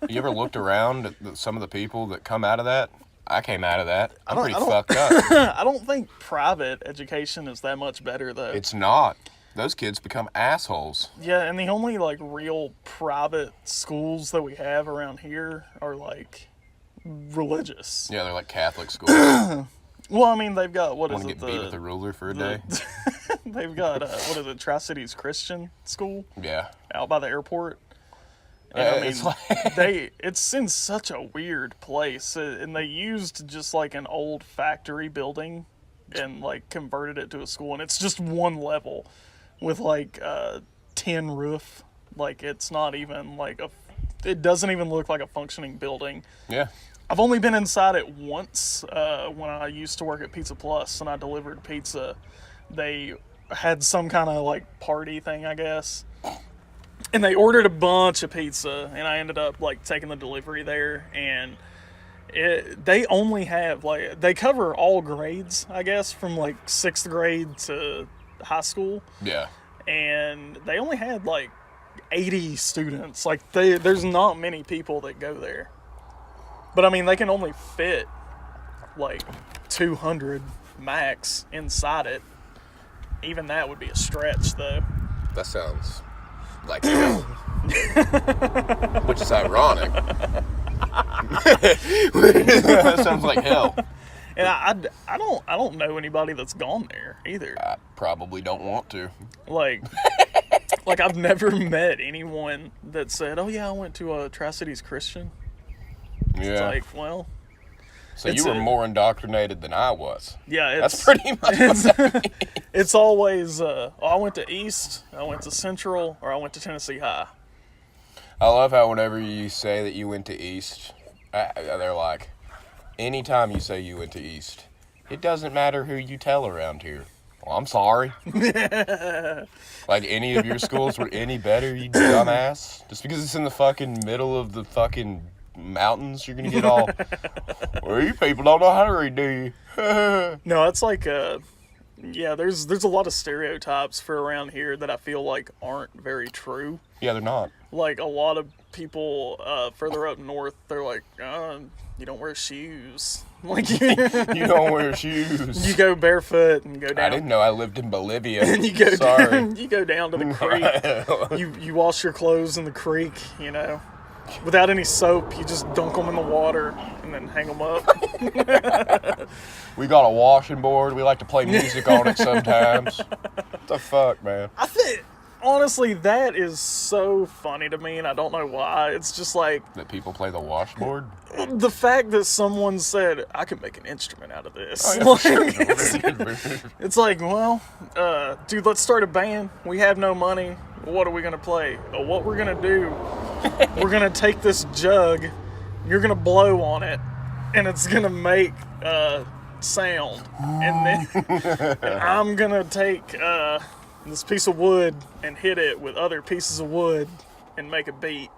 You ever looked around at some of the people that come out of that? I came out of that. I'm pretty fucked up. I don't think private education is that much better though. It's not. Those kids become assholes. Yeah, and the only like real private schools that we have around here are like religious. Yeah, they're like Catholic schools. Well, I mean, they've got, what is Want to it? get beat with a ruler for a day? They've got, what is it, Tri-Cities Christian School Yeah. out by the airport. And I mean, It's like it's in such a weird place. And they used just like an old factory building and like converted it to a school. And it's just one level with like a tin roof. Like it's not even like it doesn't even look like a functioning building. yeah. I've only been inside it once when I used to work at Pizza Plus and I delivered pizza. They had some kind of like party thing, I guess. And they ordered a bunch of pizza and I ended up like taking the delivery there, and they only have like, they cover all grades, I guess, from like 6th grade to high school. Yeah. And they only had like 80 students. Like there's not many people that go there. But I mean, they can only fit like 200 max inside it. Even that would be a stretch, though. That sounds like hell. Which is ironic. That sounds like hell. And I don't know anybody that's gone there either. I probably don't want to. Like I've never met anyone that said, "Oh yeah, I went to a Tri-Cities Christian." Yeah. It's like, well, So you were more indoctrinated than I was. yeah, That's pretty much it's always, I went to East, I went to Central, or I went to Tennessee High. I love how whenever you say that you went to East, they're like, anytime you say you went to East, it doesn't matter who you tell around here. Well, I'm sorry. Like, any of your schools were any better, you dumbass? Just because it's in the fucking middle of the fucking mountains, you're gonna get all, well, you people don't know how to read, do you? No, it's like, yeah, there's a lot of stereotypes for around here that I feel like aren't very true. Yeah, they're not. Like, a lot of people further up north, they're like, you don't wear shoes. Like, You don't wear shoes. you go barefoot and go down. I didn't know I lived in Bolivia. And you go Sorry. down, you go down to the creek. You wash your clothes in the creek, you know, without any soap. You just dunk them in the water and then hang them up. We got a washing board. We like to play music on it sometimes. What the fuck, man? I think, honestly, that is so funny to me, and I don't know why. It's just like That people play the washboard? the fact that someone said, "I could make an instrument out of this." Oh, yeah, Like, for sure. it's like, well, dude, let's start a band. We have no money. What are we gonna play? What we're gonna do? We're gonna take this jug. You're gonna blow on it, and it's gonna make sound. And then and I'm gonna take this piece of wood and hit it with other pieces of wood and make a beat.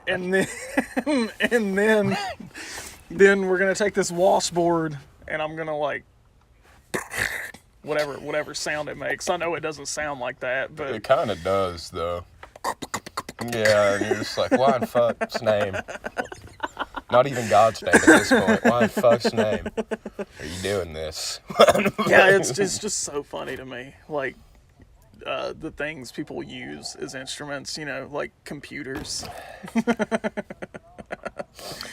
And then then we're gonna take this washboard and I'm gonna like whatever sound it makes. I know it doesn't sound like that, but It kind of does, though. Yeah, and you're just like, why in fuck's name? Not even God's name at this point. Why in fuck's name are you doing this? yeah, it's just so funny to me. Like, the things people use as instruments, like computers.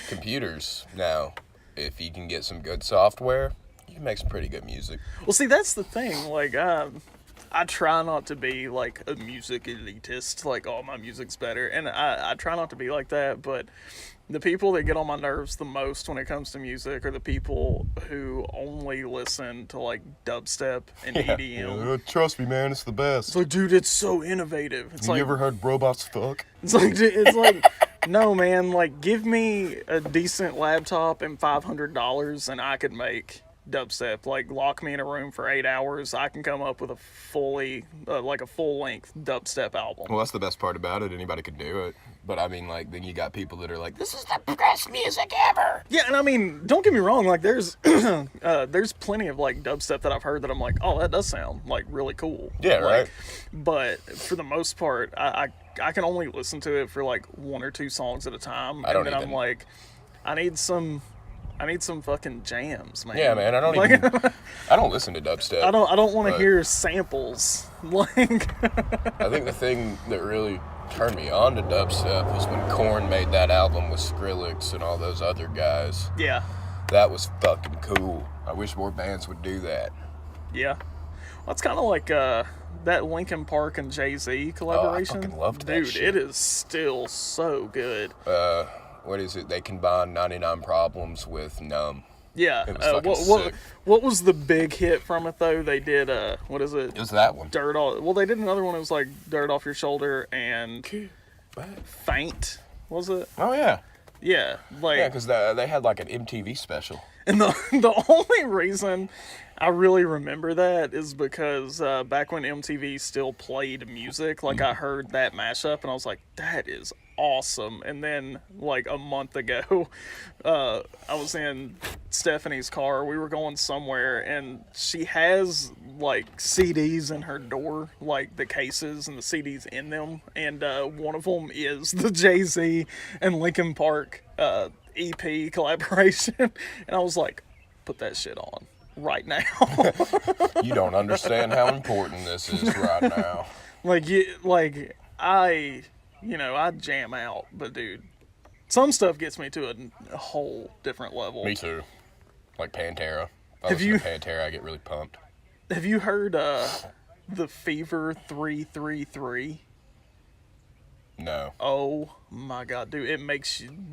Computers, now, if you can get some good software, you can make some pretty good music. Well, see, that's the thing. Like, I try not to be like a music elitist, like, oh, my music's better. And I try not to be like that, but the people that get on my nerves the most when it comes to music are the people who only listen to like dubstep and EDM. Yeah, trust me, man, it's the best. It's like, dude, it's so innovative. It's Have like, you ever heard robots fuck? It's like, no, man, like, give me a decent laptop and $500 and I could make dubstep. Like, lock me in a room for 8 hours, I can come up with a full-length dubstep album. Well, that's the best part about it. Anybody could do it. But, I mean, like, then you got people that are like, this is the best music ever. Yeah, and I mean, don't get me wrong, like, there's plenty of, like, dubstep that I've heard that I'm like, oh, that does sound, like, really cool. Yeah, like, right. But for the most part, I can only listen to it for, like, 1 or 2 songs at a time. And then I'm like, I need some fucking jams, man. Yeah, man, I don't listen to dubstep. I don't want to hear samples. Like, I think the thing that really turned me on to dubstep was when Korn made that album with Skrillex and all those other guys. yeah. That was fucking cool. I wish more bands would do that. Yeah. Well, it's kind of like that Linkin Park and Jay-Z collaboration. I fucking loved that Dude, shit. it is still so good. What is it? They combined 99 Problems with Numb. Yeah. It was fucking sick. What was the big hit from it, though? They did, what is it? It was that one. Dirt Off. Well, they did another one. It was like Dirt Off Your Shoulder and Faint, was it? Oh, yeah. Yeah. Like, Yeah, because they had like an MTV special. and the only reason I really remember that is because back when MTV still played music, like, I heard that mashup and I was like, that is awesome. And then, like, a month ago, I was in Stephanie's car. We were going somewhere and she has, like, CDs in her door, like the cases and the CDs in them. And one of them is the Jay-Z and Linkin Park EP collaboration. And I was like, put that shit on right now. You don't understand how important this is right now. I jam out, but dude, some stuff gets me to a whole different level. Me too. Like Pantera. If I Have listen you- to Pantera, I get really pumped. Have you heard the Fever 333? No. Oh my god, dude,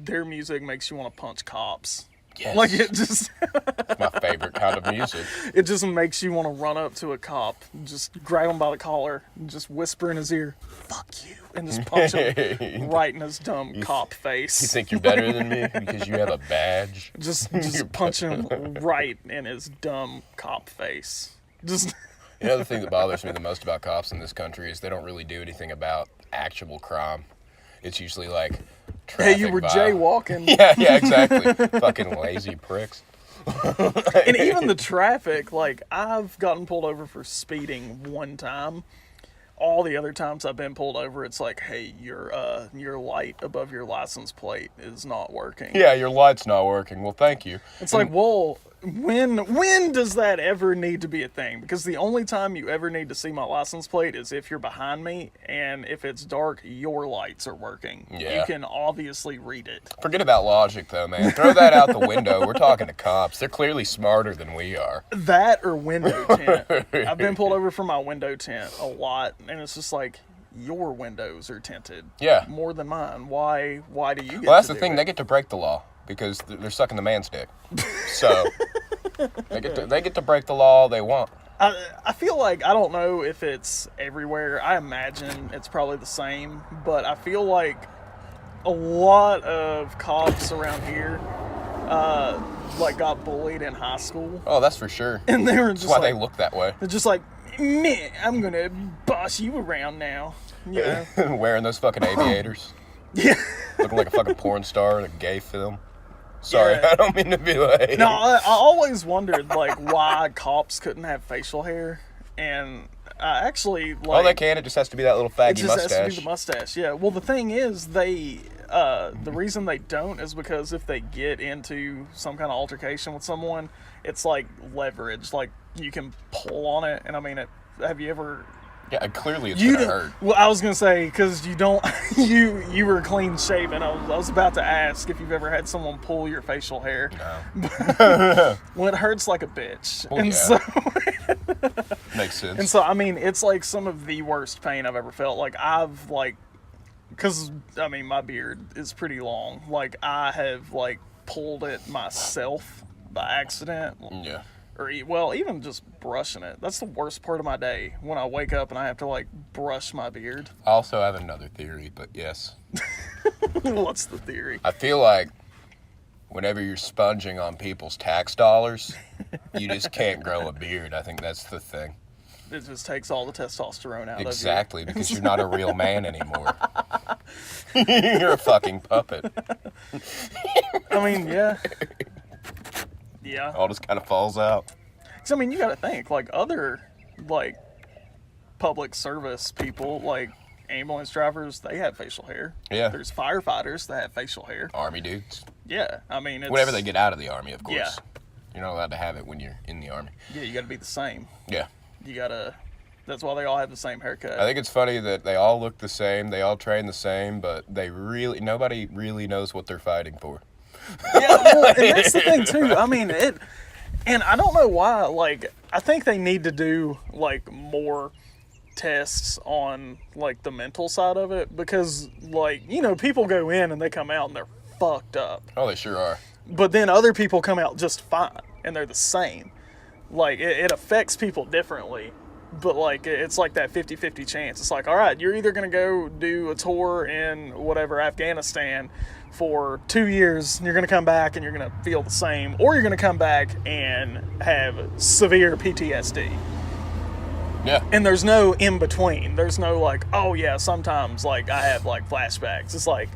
their music makes you want to punch cops. Yes. Like, it just It's my favorite kind of music. it just makes you want to run up to a cop, just grab him by the collar, and just whisper in his ear, "Fuck you," and just punch him right in his dumb cop face. You think you're better than me because you have a badge? Just You're punch him better. right in his dumb cop face. Just You know, the thing that bothers me the most about cops in this country is they don't really do anything about actual crime. It's usually like traffic hey, you were violence. jaywalking. Yeah, exactly. Fucking lazy pricks. And even the traffic, like, I've gotten pulled over for speeding one time. All the other times I've been pulled over, it's like, hey, your light above your license plate is not working. Yeah, your light's not working. Well, thank you. It's like, well, when does that ever need to be a thing? Because the only time you ever need to see my license plate is if you're behind me, and if it's dark, your lights are working. Yeah. You can obviously read it. Forget about logic, though, man. Throw that out the window. We're talking to cops. They're clearly smarter than we are. That or window tint. I've been pulled over for my window tint a lot, and it's just like, your windows are tinted. Yeah. More than mine. Why do you get Well, that's to the do thing. it? They get to break the law because they're sucking the man's dick. So they get to break the law all they want. I feel like, I don't know if it's everywhere. I imagine it's probably the same, but I feel like a lot of cops around here, like, got bullied in high school, Oh, that's for sure. and they were That's just why like, they look that way. they're just like, man, I'm gonna boss you around now. Yeah, Wearing those fucking aviators. yeah. Looking like a fucking porn star in a gay film. Sorry, Yeah. I don't mean to be like. No, I always wondered like why cops couldn't have facial hair, and I actually like. Oh, they can. It just has to be that little faggy It just mustache. has to be the mustache. Yeah. Well, the thing is, the reason they don't is because if they get into some kind of altercation with someone, it's like leverage. Like you can pull on it, and I mean, have you ever? Yeah, clearly it's You gonna don't- hurt. Well, I was gonna say because you don't. You were clean shaven. I was about to ask if you've ever had someone pull your facial hair. No. Well, it hurts like a bitch, Well, and yeah. so. Makes sense. And so, I mean, it's like some of the worst pain I've ever felt. Like, I've, like, because, I mean, my beard is pretty long. Like, I have, like, pulled it myself by accident. Yeah. Or, well, even just brushing it. That's the worst part of my day when I wake up and I have to, like, brush my beard. I also have another theory, but yes. What's the theory? I feel like whenever you're sponging on people's tax dollars, you just can't grow a beard. I think that's the thing. It just takes all the testosterone out Exactly, because you're not a real man anymore. You're a fucking puppet. of you. I mean, yeah. Yeah. All just kind of falls out. 'Cause, I mean, you gotta think, like, other, like, public service people, like, ambulance drivers, they have facial hair. Yeah. There's firefighters that have facial hair. Army dudes. Yeah. I mean, it's... Whenever they get out of the army, of course. Yeah. You're not allowed to have it when you're in the army. Yeah, you gotta be the same. Yeah. You gotta... That's why they all have the same haircut. I think it's funny that they all look the same, they all train the same, but nobody really knows what they're fighting for. Yeah, well, and that's the thing, too. I mean, and I don't know why, like, I think they need to do, like, more tests on, like, the mental side of it, because, like, you know, people go in and they come out and they're fucked up. Oh, they sure are. But then other people come out just fine, and they're the same. Like, it affects people differently, but, like, it's like that 50-50 chance. It's like, all right, you're either going to go do a tour in whatever, Afghanistan for 2 years, and you're going to come back and you're going to feel the same, or you're going to come back and have severe PTSD. Yeah. And there's no in between. There's no, like, oh, yeah, sometimes, like, I have, like, flashbacks. It's like,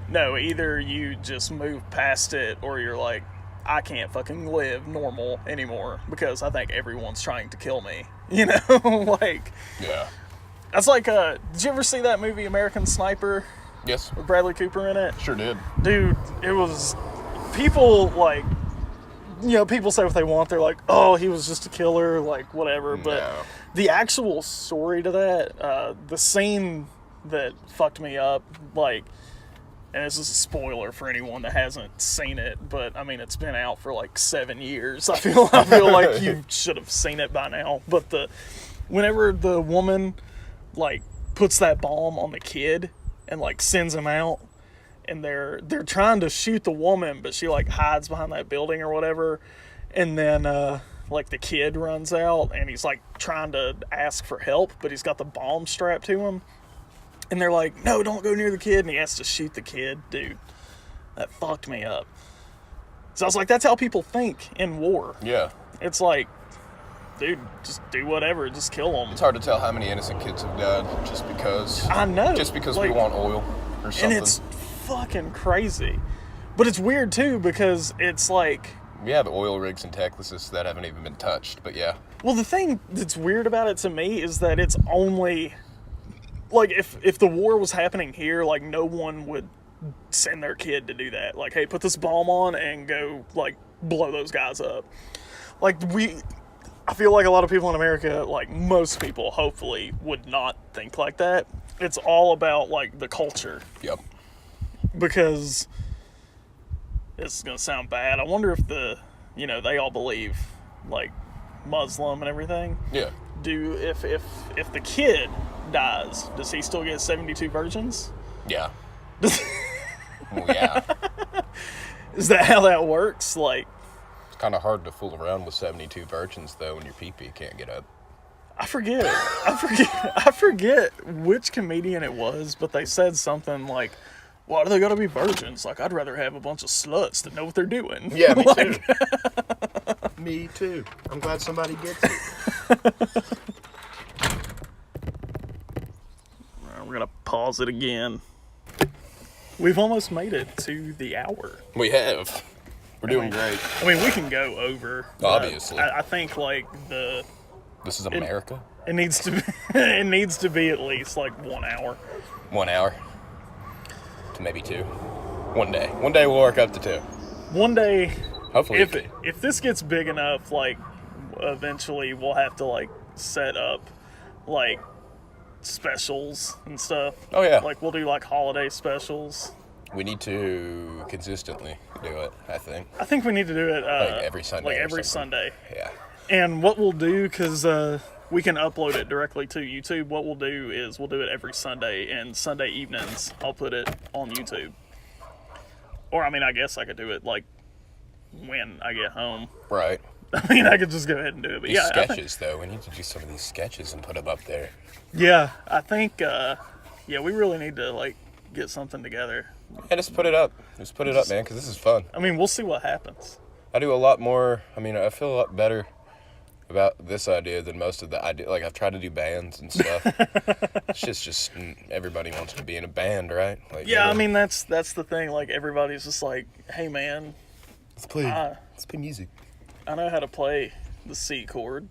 no, either you just move past it, or you're like, I can't fucking live normal anymore because I think everyone's trying to kill me. You know, like, Yeah. that's like, did you ever see that movie American Sniper Yes. with Bradley Cooper in it? Sure did. Dude, it was, people, like, you know, people say what they want. They're like, oh, he was just a killer, like, whatever. But No. the actual story to that, the scene that fucked me up, like, and this is a spoiler for anyone that hasn't seen it, but I mean, it's been out for like 7 years. I feel like you should have seen it by now. But whenever the woman like puts that bomb on the kid and like sends him out, and they're trying to shoot the woman, but she like hides behind that building or whatever, and then like the kid runs out and he's like trying to ask for help, but he's got the bomb strapped to him. And they're like, no, don't go near the kid. And he has to shoot the kid. Dude, that fucked me up. So I was like, that's how people think in war. Yeah. It's like, dude, just do whatever. Just kill them. It's hard to tell how many innocent kids have died just because. I know. Just because like, we want oil or something. And it's fucking crazy. But it's weird, too, because it's like... We have oil rigs in Texas that haven't even been touched, but yeah. Well, the thing that's weird about it to me is that it's only... Like, if the war was happening here, like, no one would send their kid to do that. Like, hey, put this bomb on and go, like, blow those guys up. Like, I feel like a lot of people in America, like, most people, hopefully, would not think like that. It's all about, like, the culture. Yep. Because, this is going to sound bad, I wonder if they all believe, like, Muslim and everything. Yeah. If the kid dies, does he still get 72 virgins? Yeah. Well, yeah. Is that how that works? Like, It's kind of hard to fool around with 72 virgins, though, when your pee-pee can't get up. I forget which comedian it was, but they said something like, why do they gotta be virgins? Like, I'd rather have a bunch of sluts that know what they're doing. Yeah, me Like, too. Me too. I'm glad somebody gets it. We're gonna pause it again. We've almost made it to the hour. We have. We're doing great. I mean, we can go over. Obviously. I think like This is America. it needs to be, it needs to be at least like 1 hour. 1 hour to maybe 2. One day we'll work up to 2. One day, Hopefully. if this gets big enough, like eventually we'll have to like set up like specials and stuff. Oh, yeah. Like we'll do like holiday specials. We need to consistently do it, I think. I think we need to do it Like every Sunday. Like or every something. Sunday. Yeah. And what we'll do, because we can upload it directly to YouTube, what we'll do is we'll do it every Sunday, and Sunday evenings I'll put it on YouTube. Or, I mean, I guess I could do it, like, when I get home. Right. I mean, I could just go ahead and do it. But These yeah, sketches, though. We need to do some of these sketches and put them up there. I think, we really need to, like, get something together. Yeah, just put it up. Just put it up, man, because this is fun. I mean, we'll see what happens. I do a lot more. I mean, I feel a lot better about this idea than most of the idea. Like, I've tried to do bands and stuff. It's just everybody wants to be in a band, right? Like, Yeah, I mean, that's the thing. Like, everybody's just like, hey, man, let's play music. I know how to play the C chord.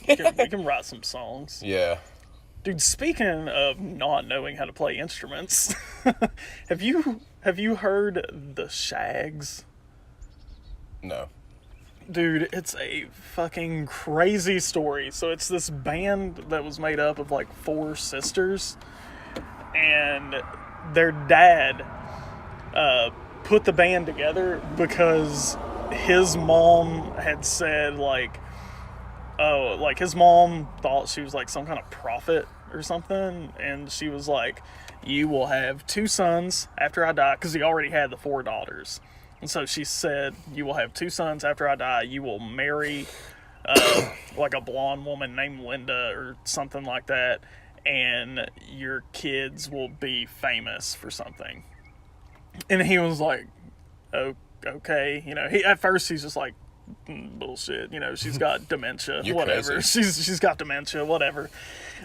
We can write some songs. Yeah. Dude, speaking of not knowing how to play instruments, have you heard the Shags? No. Dude, it's a fucking crazy story. So it's this band that was made up of like 4 sisters, and their dad put the band together because his mom had said his mom thought she was like some kind of prophet or something, and she was like, you will have 2 sons after I die, because he already had the 4 daughters. And so she said, you will have 2 sons after I die. You will marry like a blonde woman named Linda or something like that, and your kids will be famous for something. And he was like, oh, okay. You know, at first he's just like, bullshit. You know, she's got dementia, whatever. Crazy. She's got dementia, whatever.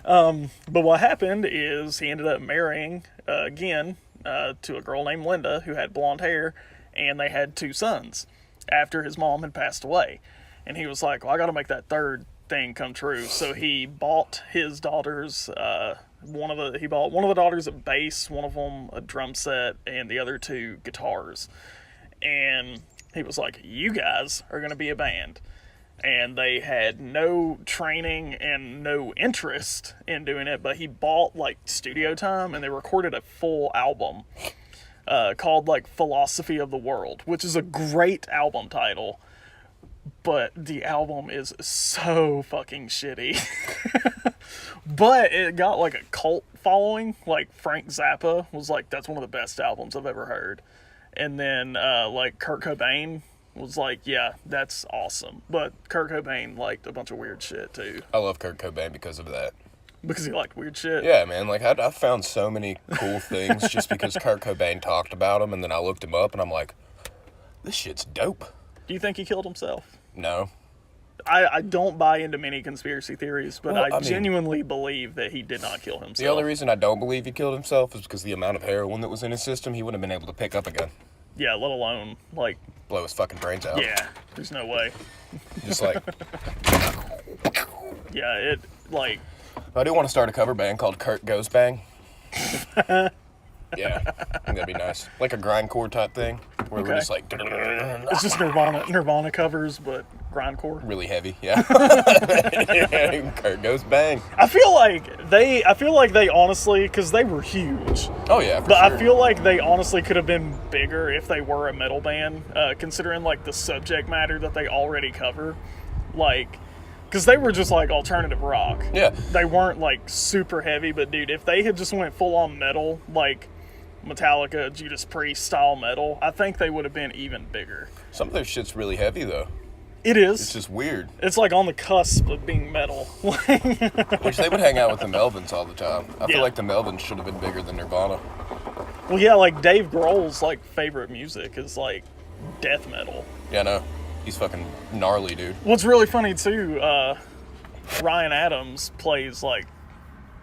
But what happened is he ended up marrying again to a girl named Linda who had blonde hair, and they had 2 sons after his mom had passed away. And he was like, well, I got to make that third thing come true. So he bought his daughters, he bought one of the daughters a bass, one of them a drum set, and the other 2 guitars. And he was like, you guys are going to be a band. And they had no training and no interest in doing it, but he bought like studio time, and they recorded a full album called like Philosophy of the World, which is a great album title, but the album is so fucking shitty. But it got like a cult following. Like Frank Zappa was like, that's one of the best albums I've ever heard. And then like Kurt Cobain was like, yeah, that's awesome. But Kurt Cobain liked a bunch of weird shit too. I love Kurt Cobain because of that. Because he liked weird shit? Yeah, man. Like, I found so many cool things just because Kurt Cobain talked about him, and then I looked him up, and I'm like, this shit's dope. Do you think he killed himself? No. I don't buy into many conspiracy theories, but Well, I I mean, genuinely believe that he did not kill himself. The only reason I don't believe he killed himself is because the amount of heroin that was in his system, he wouldn't have been able to pick up again. Yeah, let alone, like... Blow his fucking brains out. Yeah, there's no way. Just like... Yeah, it, like... I do want to start a cover band called Kurt Goes Bang. Yeah, I think that'd be nice. Like a grindcore type thing, where we're just like... It's just Nirvana covers, but grindcore. Really heavy, yeah. Kurt Goes Bang. I feel like they honestly, because they were huge. Oh yeah, for But sure. I feel like they honestly could have been bigger if they were a metal band, considering like the subject matter that they already cover. Like, because they were just like alternative rock. Yeah. They weren't like super heavy, but dude, if they had just went full on metal, like Metallica, Judas Priest style metal, I think they would have been even bigger. Some of their shit's really heavy though. It is. It's just weird. It's like on the cusp of being metal. Which they would hang out with the Melvins all the time. I feel Yeah. like the Melvins should have been bigger than Nirvana. Well, yeah, like Dave Grohl's like favorite music is like death metal. Yeah, no. He's fucking gnarly, dude. What's really funny too, Ryan Adams plays like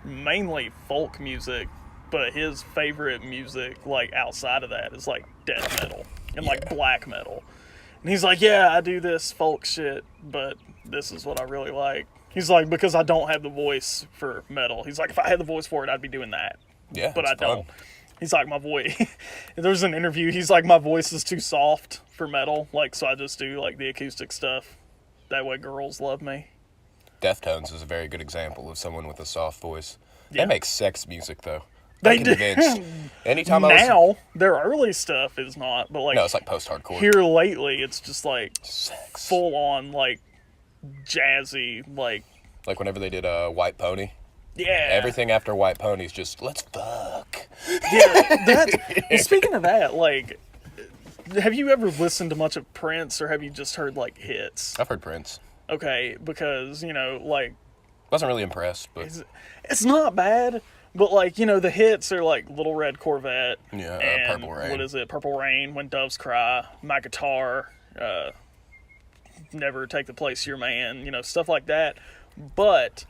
mainly folk music, but his favorite music like outside of that is like death metal and like black metal. And he's like, yeah, I do this folk shit, but this is what I really like. He's like, because I don't have the voice for metal. He's like, if I had the voice for it, I'd be doing that. Yeah, but I it's fun. don't. He's like, my voice. There's an interview. He's like, my voice is too soft for metal. Like, so I just do like the acoustic stuff. That way girls love me. Deftones is a very good example of someone with a soft voice. Yeah. They make sex music, though. They I'm do. convinced. Anytime I Now, their early stuff is not, but like, no, it's like post-hardcore. here lately, it's just like Sex. full on, like, jazzy, like, Like whenever they did White Pony. yeah. Everything after White Pony's just, let's fuck. Yeah, well, speaking of that, like, have you ever listened to much of Prince, or have you just heard, like, hits? I've heard Prince. Okay, because, you know, like, Wasn't really impressed, but it's not bad, but, like, you know, the hits are, like, Little Red Corvette. yeah, And Purple Rain. what is it? Purple Rain, When Doves Cry, My Guitar, Never Take the Place of Your Man, you know, stuff like that. But,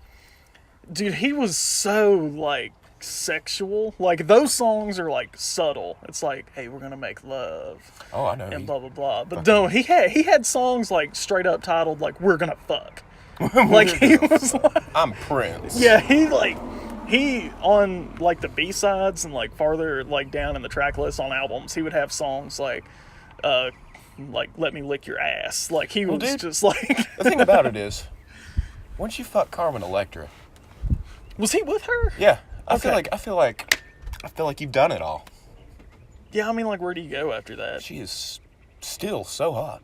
dude, he was so, like, sexual. Like, those songs are, like, subtle. It's like, hey, we're gonna make love, Oh, I know. and blah, blah, blah. But no, he had songs, like, straight up titled, like, We're Gonna Fuck. Like, he was like, I'm Prince. yeah, he on like the B-sides and like farther like down in the track list on albums, he would have songs like Let Me Lick Your Ass. Like he was dude, just like The thing about it is, once you fuck Carmen Electra, was he with her? yeah, I Okay. feel like you've done it all. Yeah, I mean, like, where do you go after that? She is still so hot.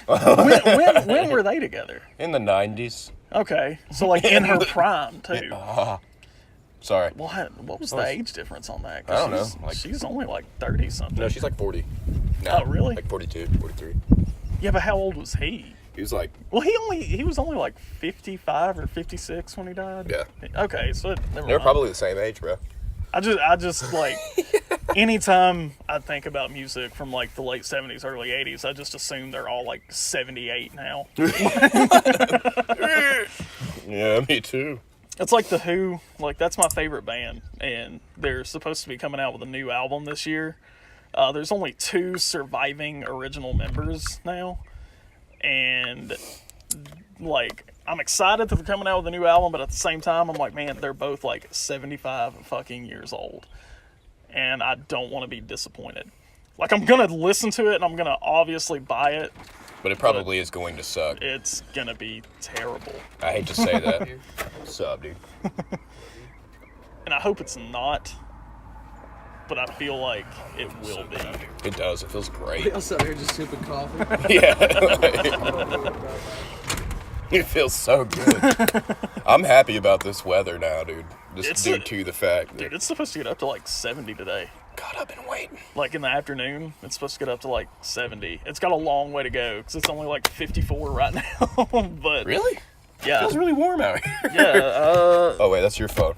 When were they together? In the 90s. Okay, so like in her prime too. Sorry. What was the age difference on that? 'Cause I don't know, she's- like- she's only like 30 something. No, she's like 40. No, Oh, really? Like 42, 43. Yeah, but how old was he? He was like, Well, he was only like 55 or 56 when he died. yeah. Okay, so never They're mind. probably the same age, bro. I just like anytime I think about music from like the late 70s, early 80s, I just assume they're all like 78 now. Yeah, me too. It's like The Who, like that's my favorite band, and they're supposed to be coming out with a new album this year. There's only 2 surviving original members now, and like I'm excited that they're coming out with a new album, but at the same time I'm like, man, they're both like 75 fucking years old, and I don't want to be disappointed. Like I'm gonna listen to it and I'm gonna obviously buy it. But it probably is going to suck. It's gonna be terrible, I hate to say that. What's up, dude? and I hope it's not, but I feel like it will be. It does. It feels great. I was out here just sipping coffee. Yeah. It feels so good. I'm happy about this weather now, dude. Just It's due a- to the fact that, Dude, it's supposed to get up to like 70 today. God, I've been waiting. Like in the afternoon, it's supposed to get up to like 70. It's got a long way to go because it's only like 54 right now. But Really? yeah, It feels really warm out here. yeah, Oh, wait, that's your phone.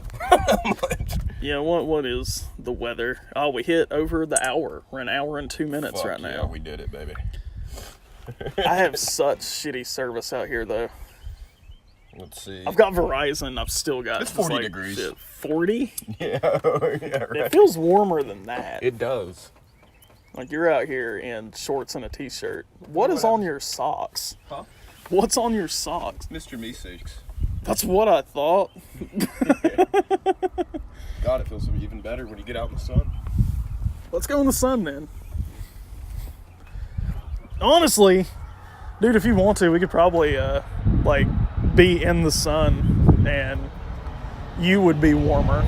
yeah. What is the weather? Oh, we hit over the hour. We're an hour and 2 minutes Fuck right yeah, now. we did it, baby. I have such shitty service out here though. Let's see. I've got Verizon. I've still got It's just, 40 like, degrees. shit, 40? Yeah, yeah, It right. feels warmer than that. It does. Like you're out here in shorts and a t-shirt. What is on your socks? Huh? What's on your socks? Mr. Me-Six. That's what I thought. God, it feels even better when you get out in the sun. Let's go in the sun then. Honestly, dude, if you want to, we could probably like be in the sun and you would be warmer.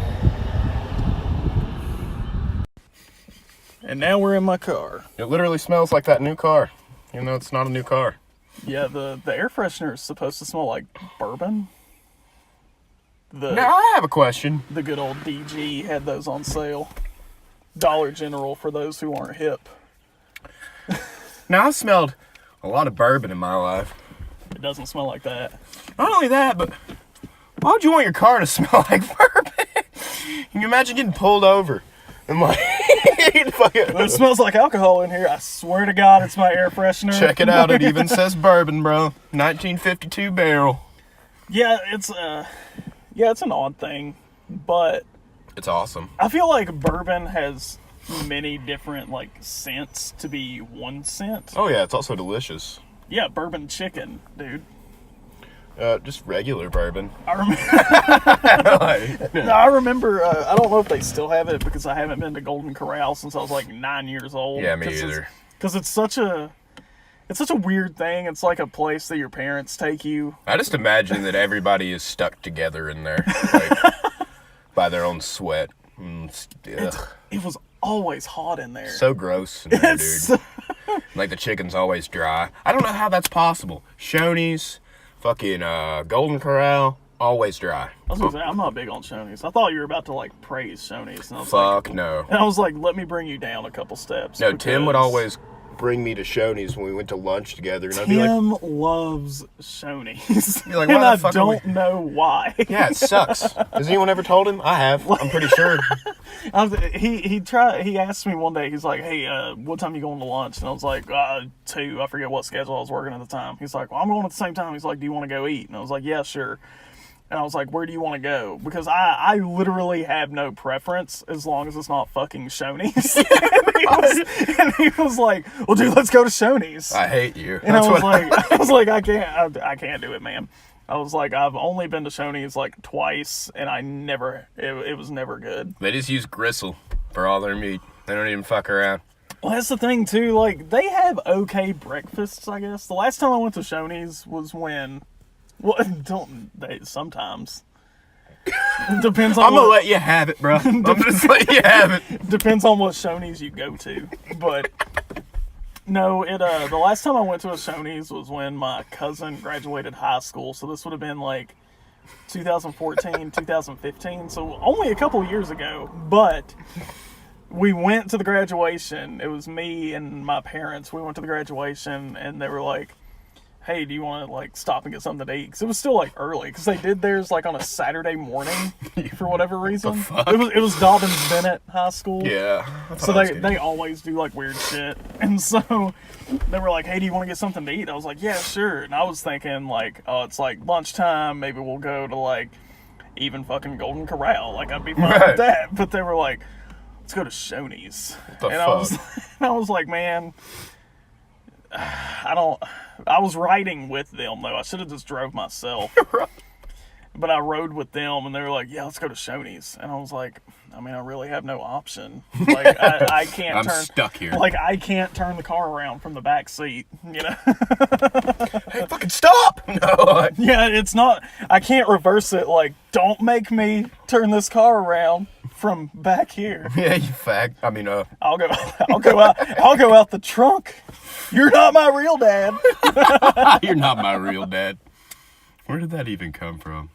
And now we're in my car. It literally smells like that new car. Even though it's not a new car. Yeah, the air freshener is supposed to smell like bourbon. Now, I have a question. The good old DG had those on sale. Dollar General for those who aren't hip. Now, I've smelled a lot of bourbon in my life. It doesn't smell like that. Not only that, but why would you want your car to smell like bourbon? Can you imagine getting pulled over and like, It smells like alcohol in here. I swear to God, it's my air freshener. check it out. It even says bourbon, bro. 1952 barrel. Yeah, it's an odd thing, but It's awesome. I feel like bourbon has many different like scents to be one scent. Oh yeah, it's also delicious. Yeah, bourbon chicken, dude. Just regular bourbon. I remember. I don't know if they still have it because I haven't been to Golden Corral since I was like 9 years old. Yeah, me either. Because it's such a weird thing. It's like a place that your parents take you. I just imagine that everybody is stuck together in there, like, by their own sweat. It was always hot in there. So gross in there, dude. Like the chicken's always dry. I don't know how that's possible. Shoney's, fucking Golden Corral, always dry. I was gonna say, I'm not big on Shoney's. I thought you were about to like praise Shoney's. And I was Fuck like, no. And I was like, let me bring you down a couple steps. No, Tim would always bring me to Shoney's when we went to lunch together, and I'd be Tim like, loves Shoney's. You're like, and why I the fuck don't know why. yeah, it sucks. Has anyone ever told him? I have. I'm pretty sure. He asked me one day, he's like, hey, what time you going to lunch? And I was like, 2. I forget what schedule I was working at the time. He's like, well, I'm going at the same time. He's like, do you want to go eat? And I was like, yeah, sure. And I was like, where do you want to go? Because I literally have no preference as long as it's not fucking Shoney's. and he was like, well, dude, let's go to Shoney's. I hate you. And I was like, I can't do it, man. I was like, I've only been to Shoney's like twice, and it was never good. They just use gristle for all their meat. They don't even fuck around. Well, that's the thing, too. Like, they have okay breakfasts, I guess. The last time I went to Shoney's was when... Well, don't they sometimes? Depends on. I'm gonna let you have it, bro. I'm just letting you have it. Depends on what Shoney's you go to, but no, the last time I went to a Shoney's was when my cousin graduated high school. So this would have been like 2014, 2015. So only a couple years ago, but we went to the graduation. It was me and my parents. We went to the graduation, and they were like, hey, do you want to like stop and get something to eat? Because it was still like early, because they did theirs like on a Saturday morning for whatever reason. It was Dobbins Bennett High School. Yeah. So they always do like weird shit, and so they were like, hey, do you want to get something to eat? I was like, yeah, sure. And I was thinking like, oh, it's like lunchtime, maybe we'll go to like even fucking Golden Corral, like I'd be fine with that. But they were like, let's go to Shoney's. What the fuck? I was like, man, I was riding with them, though. I should have just drove myself. But I rode with them, and they were like, yeah, let's go to Shoney's. And I was like, I mean, I really have no option. Like, I can't I'm stuck here. Like, I can't turn the car around from the back seat, you know? Hey, fucking stop! No. Yeah, it's not, I can't reverse it. Like, don't make me turn this car around from back here. Yeah, you fag. I mean, I'll go out the trunk. You're not my real dad. You're not my real dad. Where did that even come from?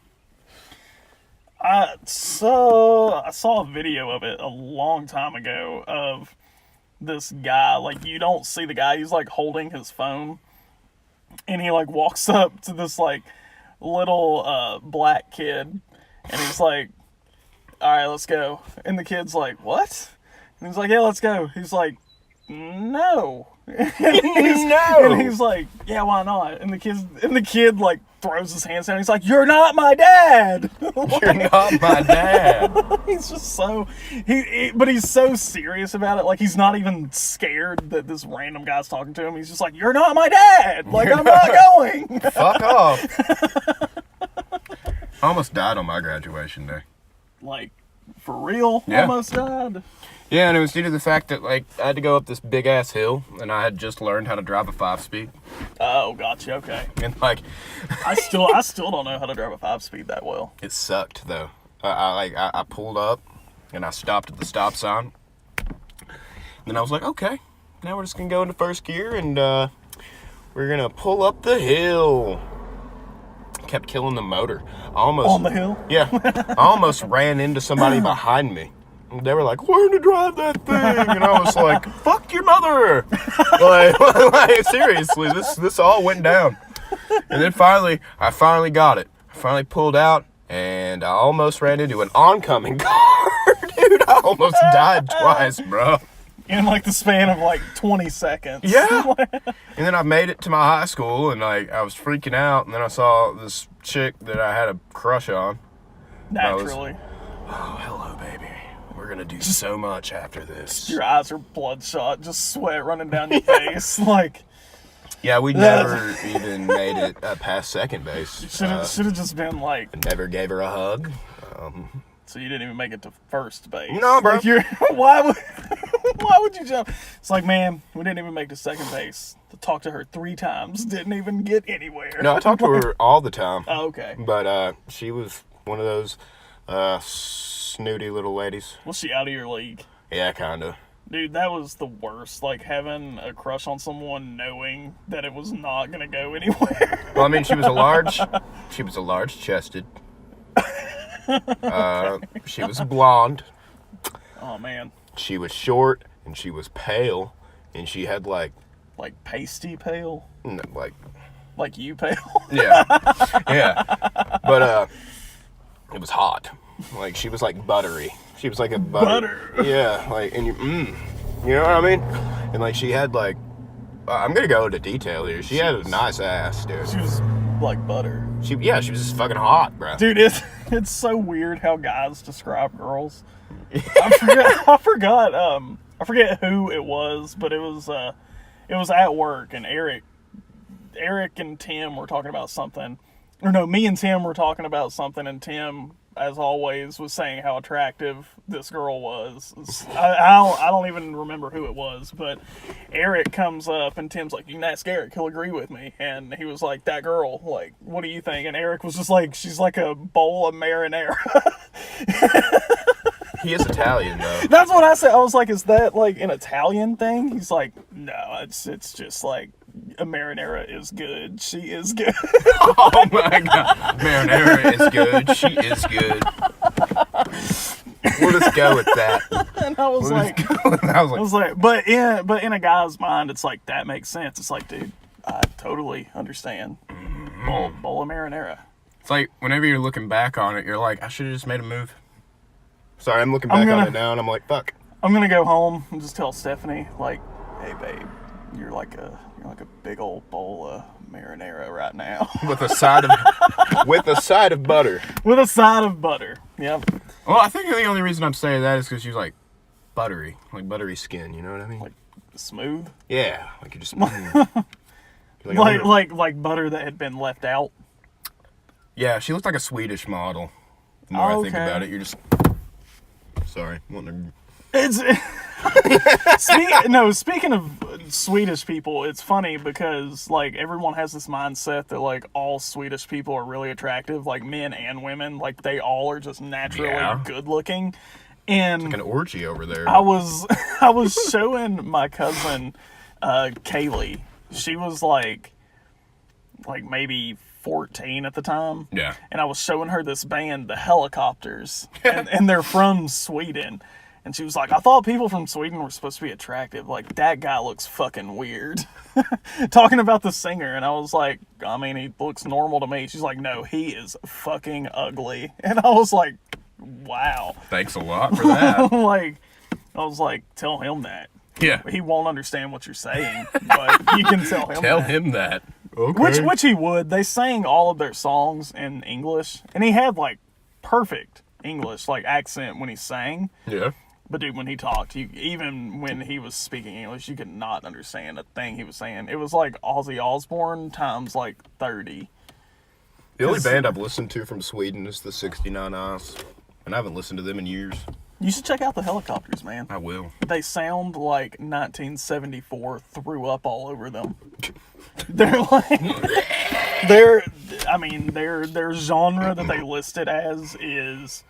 I saw a video of it a long time ago of this guy. Like, you don't see the guy. He's like holding his phone, and he like walks up to this like little black kid, and he's like, all right, let's go. And the kid's like, what? And he's like, yeah, let's go. He's like, no. And he's like, yeah, why not? And the kid like throws his hands down. He's like, you're not my dad. You're not my dad. He's just so but he's so serious about it. Like, he's not even scared that this random guy's talking to him. He's just like, you're not my dad. Like, I'm not going. Fuck off. I almost died on my graduation day. Like, for real? Yeah. Almost died. Yeah, and it was due to the fact that, like, I had to go up this big-ass hill, and I had just learned how to drive a 5-speed. Oh, gotcha, okay. And, like... I still don't know how to drive a 5-speed that well. It sucked, though. I pulled up, and I stopped at the stop sign. And then I was like, okay, now we're just going to go into first gear, and we're going to pull up the hill. Kept killing the motor. On the hill? Yeah. I almost ran into somebody behind me. They were like, learn to drive that thing. And I was like, fuck your mother. like seriously, this all went down. And then I finally got it. I finally pulled out, and I almost ran into an oncoming car. Dude, I almost died twice, bro. In like the span of like 20 seconds. Yeah. And then I made it to my high school, and like I was freaking out, and then I saw this chick that I had a crush on. Naturally. Oh, hello, baby. We're gonna do so much after this. Your eyes are bloodshot, just sweat running down your face. Like, Yeah, we never even made it past second base. should have just been like. Never gave her a hug. So you didn't even make it to first base. No, bro. Like why would you jump? It's like, man, we didn't even make to second base. To talk to her 3 times, didn't even get anywhere. No, I talked to her all the time. Oh, okay. But she was one of those snooty little ladies. Was she out of your league? Yeah, kinda. Dude, that was the worst. Like, having a crush on someone knowing that it was not going to go anywhere. Well, I mean, she was a large-chested. She was blonde. Oh, man. She was short, and she was pale, and she had like pasty pale? like Like you pale? yeah, yeah. But it was hot. Like she was like buttery. She was like a butter. Yeah, like and you know what I mean? And like she had like I'm gonna go into detail here. She had a nice ass, dude. She was like butter. She was just fucking hot, bro. Dude, it's so weird how guys describe girls. I forget who it was, but it was at work, and Eric and Tim were talking about something. Or no, me and Tim were talking about something, and Tim, as always, was saying how attractive this girl was. I don't even remember who it was, but Eric comes up, and Tim's like, you can ask Eric, he'll agree with me. And he was like, that girl, like, what do you think? And Eric was just like, she's like a bowl of marinara. He is Italian, though. That's what I said. I was like, is that like an Italian thing? He's like, no, it's just like a marinara is good. She is good. Oh my god. Marinara is good. She is good. We'll just go with that. And I was like, but in a guy's mind, it's like, that makes sense. It's like, dude, I totally understand. Bowl of marinara. It's like, whenever you're looking back on it, you're like, I should have just made a move. Sorry, I'm looking back on it now, and I'm like, fuck. I'm gonna go home and just tell Stephanie, like, hey, babe, you're like a big old bowl of marinara right now. With a side of butter. With a side of butter. Yep. Well, I think the only reason I'm saying that is because she's like buttery skin. You know what I mean? Like smooth. Yeah, like you just like butter that had been left out. Yeah, she looked like a Swedish model. The more I think about it, you're just sorry. Speaking of Swedish people, it's funny because like everyone has this mindset that like all Swedish people are really attractive, like men and women, like they all are just naturally good looking. And it's like an orgy over there. I was showing my cousin Kaylee. She was like maybe 14 at the time. Yeah. And I was showing her this band, the Helicopters, and they're from Sweden. And she was like, I thought people from Sweden were supposed to be attractive. Like, that guy looks fucking weird. Talking about the singer. And I was like, I mean, he looks normal to me. She's like, no, he is fucking ugly. And I was like, wow. Thanks a lot for that. I was like, tell him that. Yeah. He won't understand what you're saying, but you can tell him Tell that. him that. Okay. Which he would. They sang all of their songs in English. And he had, like, perfect English, like, accent when he sang. Yeah. But dude, when he talked, even when he was speaking English, you could not understand a thing he was saying. It was like Ozzy Osbourne times like 30. The only band I've listened to from Sweden is the 69 Eyes, and I haven't listened to them in years. You should check out the Helicopters, man. I will. They sound like 1974 threw up all over them. They're like, their genre that they listed as is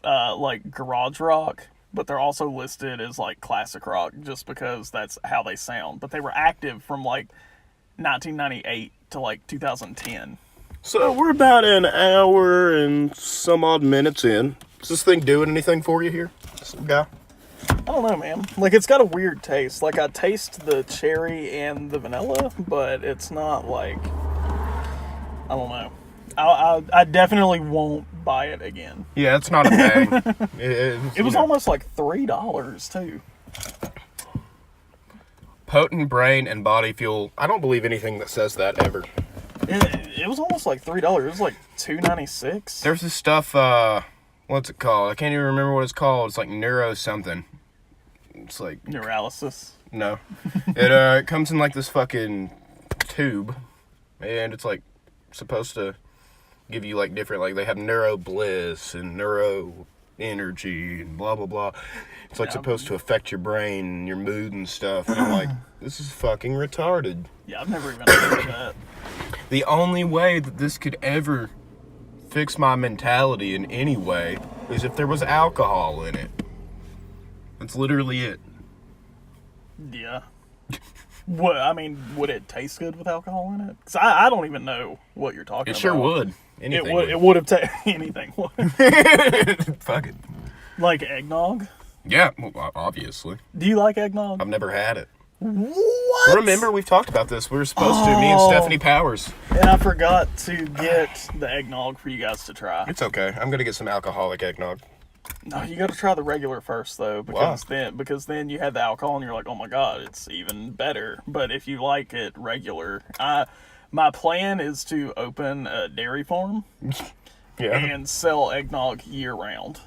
like garage rock. But they're also listed as like classic rock just because that's how they sound. But they were active from like 1998 to like 2010. So we're about an hour and some odd minutes in. Is this thing doing anything for you here, guy? I don't know, man. Like, it's got a weird taste. Like, I taste the cherry and the vanilla, but it's not like, I don't know. I definitely won't buy it again. Yeah, it's not a bang. It was almost like $3 too. Potent brain and body fuel. I don't believe anything that says that ever. It was almost like $3. It was like $2.96. There's this stuff what's it called? I can't even remember what it's called. It's like neuro something. It's like Neuralysis. no. It comes in like this fucking tube, and it's like supposed to give you like different, like they have neuro bliss and neuro energy and blah blah blah. It's like supposed to affect your brain and your mood and stuff. And I'm like, this is fucking retarded. Yeah, I've never even heard of that. The only way that this could ever fix my mentality in any way is if there was alcohol in it. That's literally it. Yeah. What, I mean, would it taste good with alcohol in it? Because I don't even know what you're talking about. It sure would. Anything It would have taken anything. Fuck it. Like eggnog? Yeah, well, obviously. Do you like eggnog? I've never had it. What? Remember, we've talked about this. We were supposed to, me and Stephanie Powers. And I forgot to get the eggnog for you guys to try. It's okay. I'm going to get some alcoholic eggnog. No, you got to try the regular first, though, because then you had the alcohol and you're like, oh my god, it's even better. But if you like it regular, my plan is to open a dairy farm and sell eggnog year round.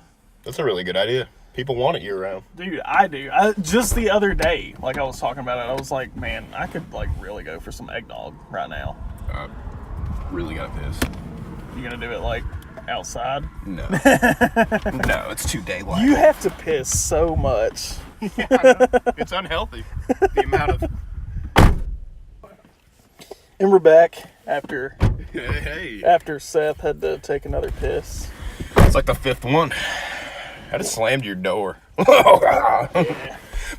That's a really good idea. People want it year round. Dude, I do. Just the other day, like I was talking about it, I was like, man, I could like really go for some eggnog right now. Really got to piss. You gonna do it like outside? No. No, it's too daylight. You have to piss so much. Yeah, I know. It's unhealthy. The amount of... And we're back after Hey. after Seth had to take another piss. It's like the fifth one. I just slammed your door. But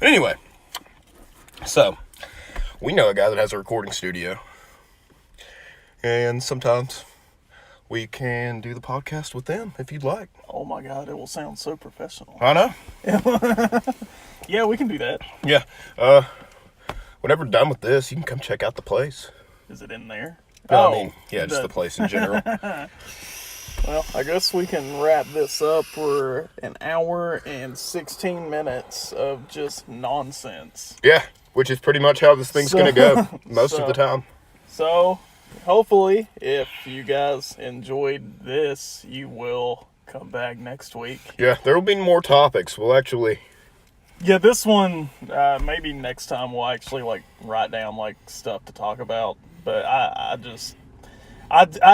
anyway, so we know a guy that has a recording studio, and sometimes we can do the podcast with them if you'd like. Oh my god, it will sound so professional. I know. Yeah, we can do that. Yeah. Whenever we're done with this, you can come check out the place. Is it in there? I mean, yeah, just the place in general. Well, I guess we can wrap this up. We're an hour and 16 minutes of just nonsense. Yeah, which is pretty much how this thing's going to go most of the time. So, hopefully, if you guys enjoyed this, you will come back next week. Yeah, there will be more topics. We'll actually... Yeah, this one, maybe next time we'll actually, like, write down, like, stuff to talk about. But I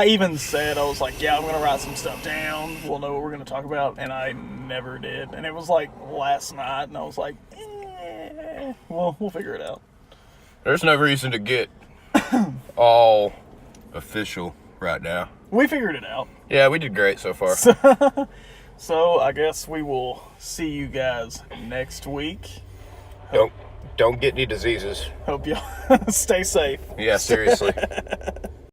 even said, I was like, yeah, I'm going to write some stuff down. We'll know what we're going to talk about. And I never did. And it was like last night. And I was like, well, we'll figure it out. There's no reason to get all official right now. We figured it out. Yeah, we did great so far. So I guess we will see you guys next week. Don't get any diseases. Hope y'all stay safe. Yeah, seriously.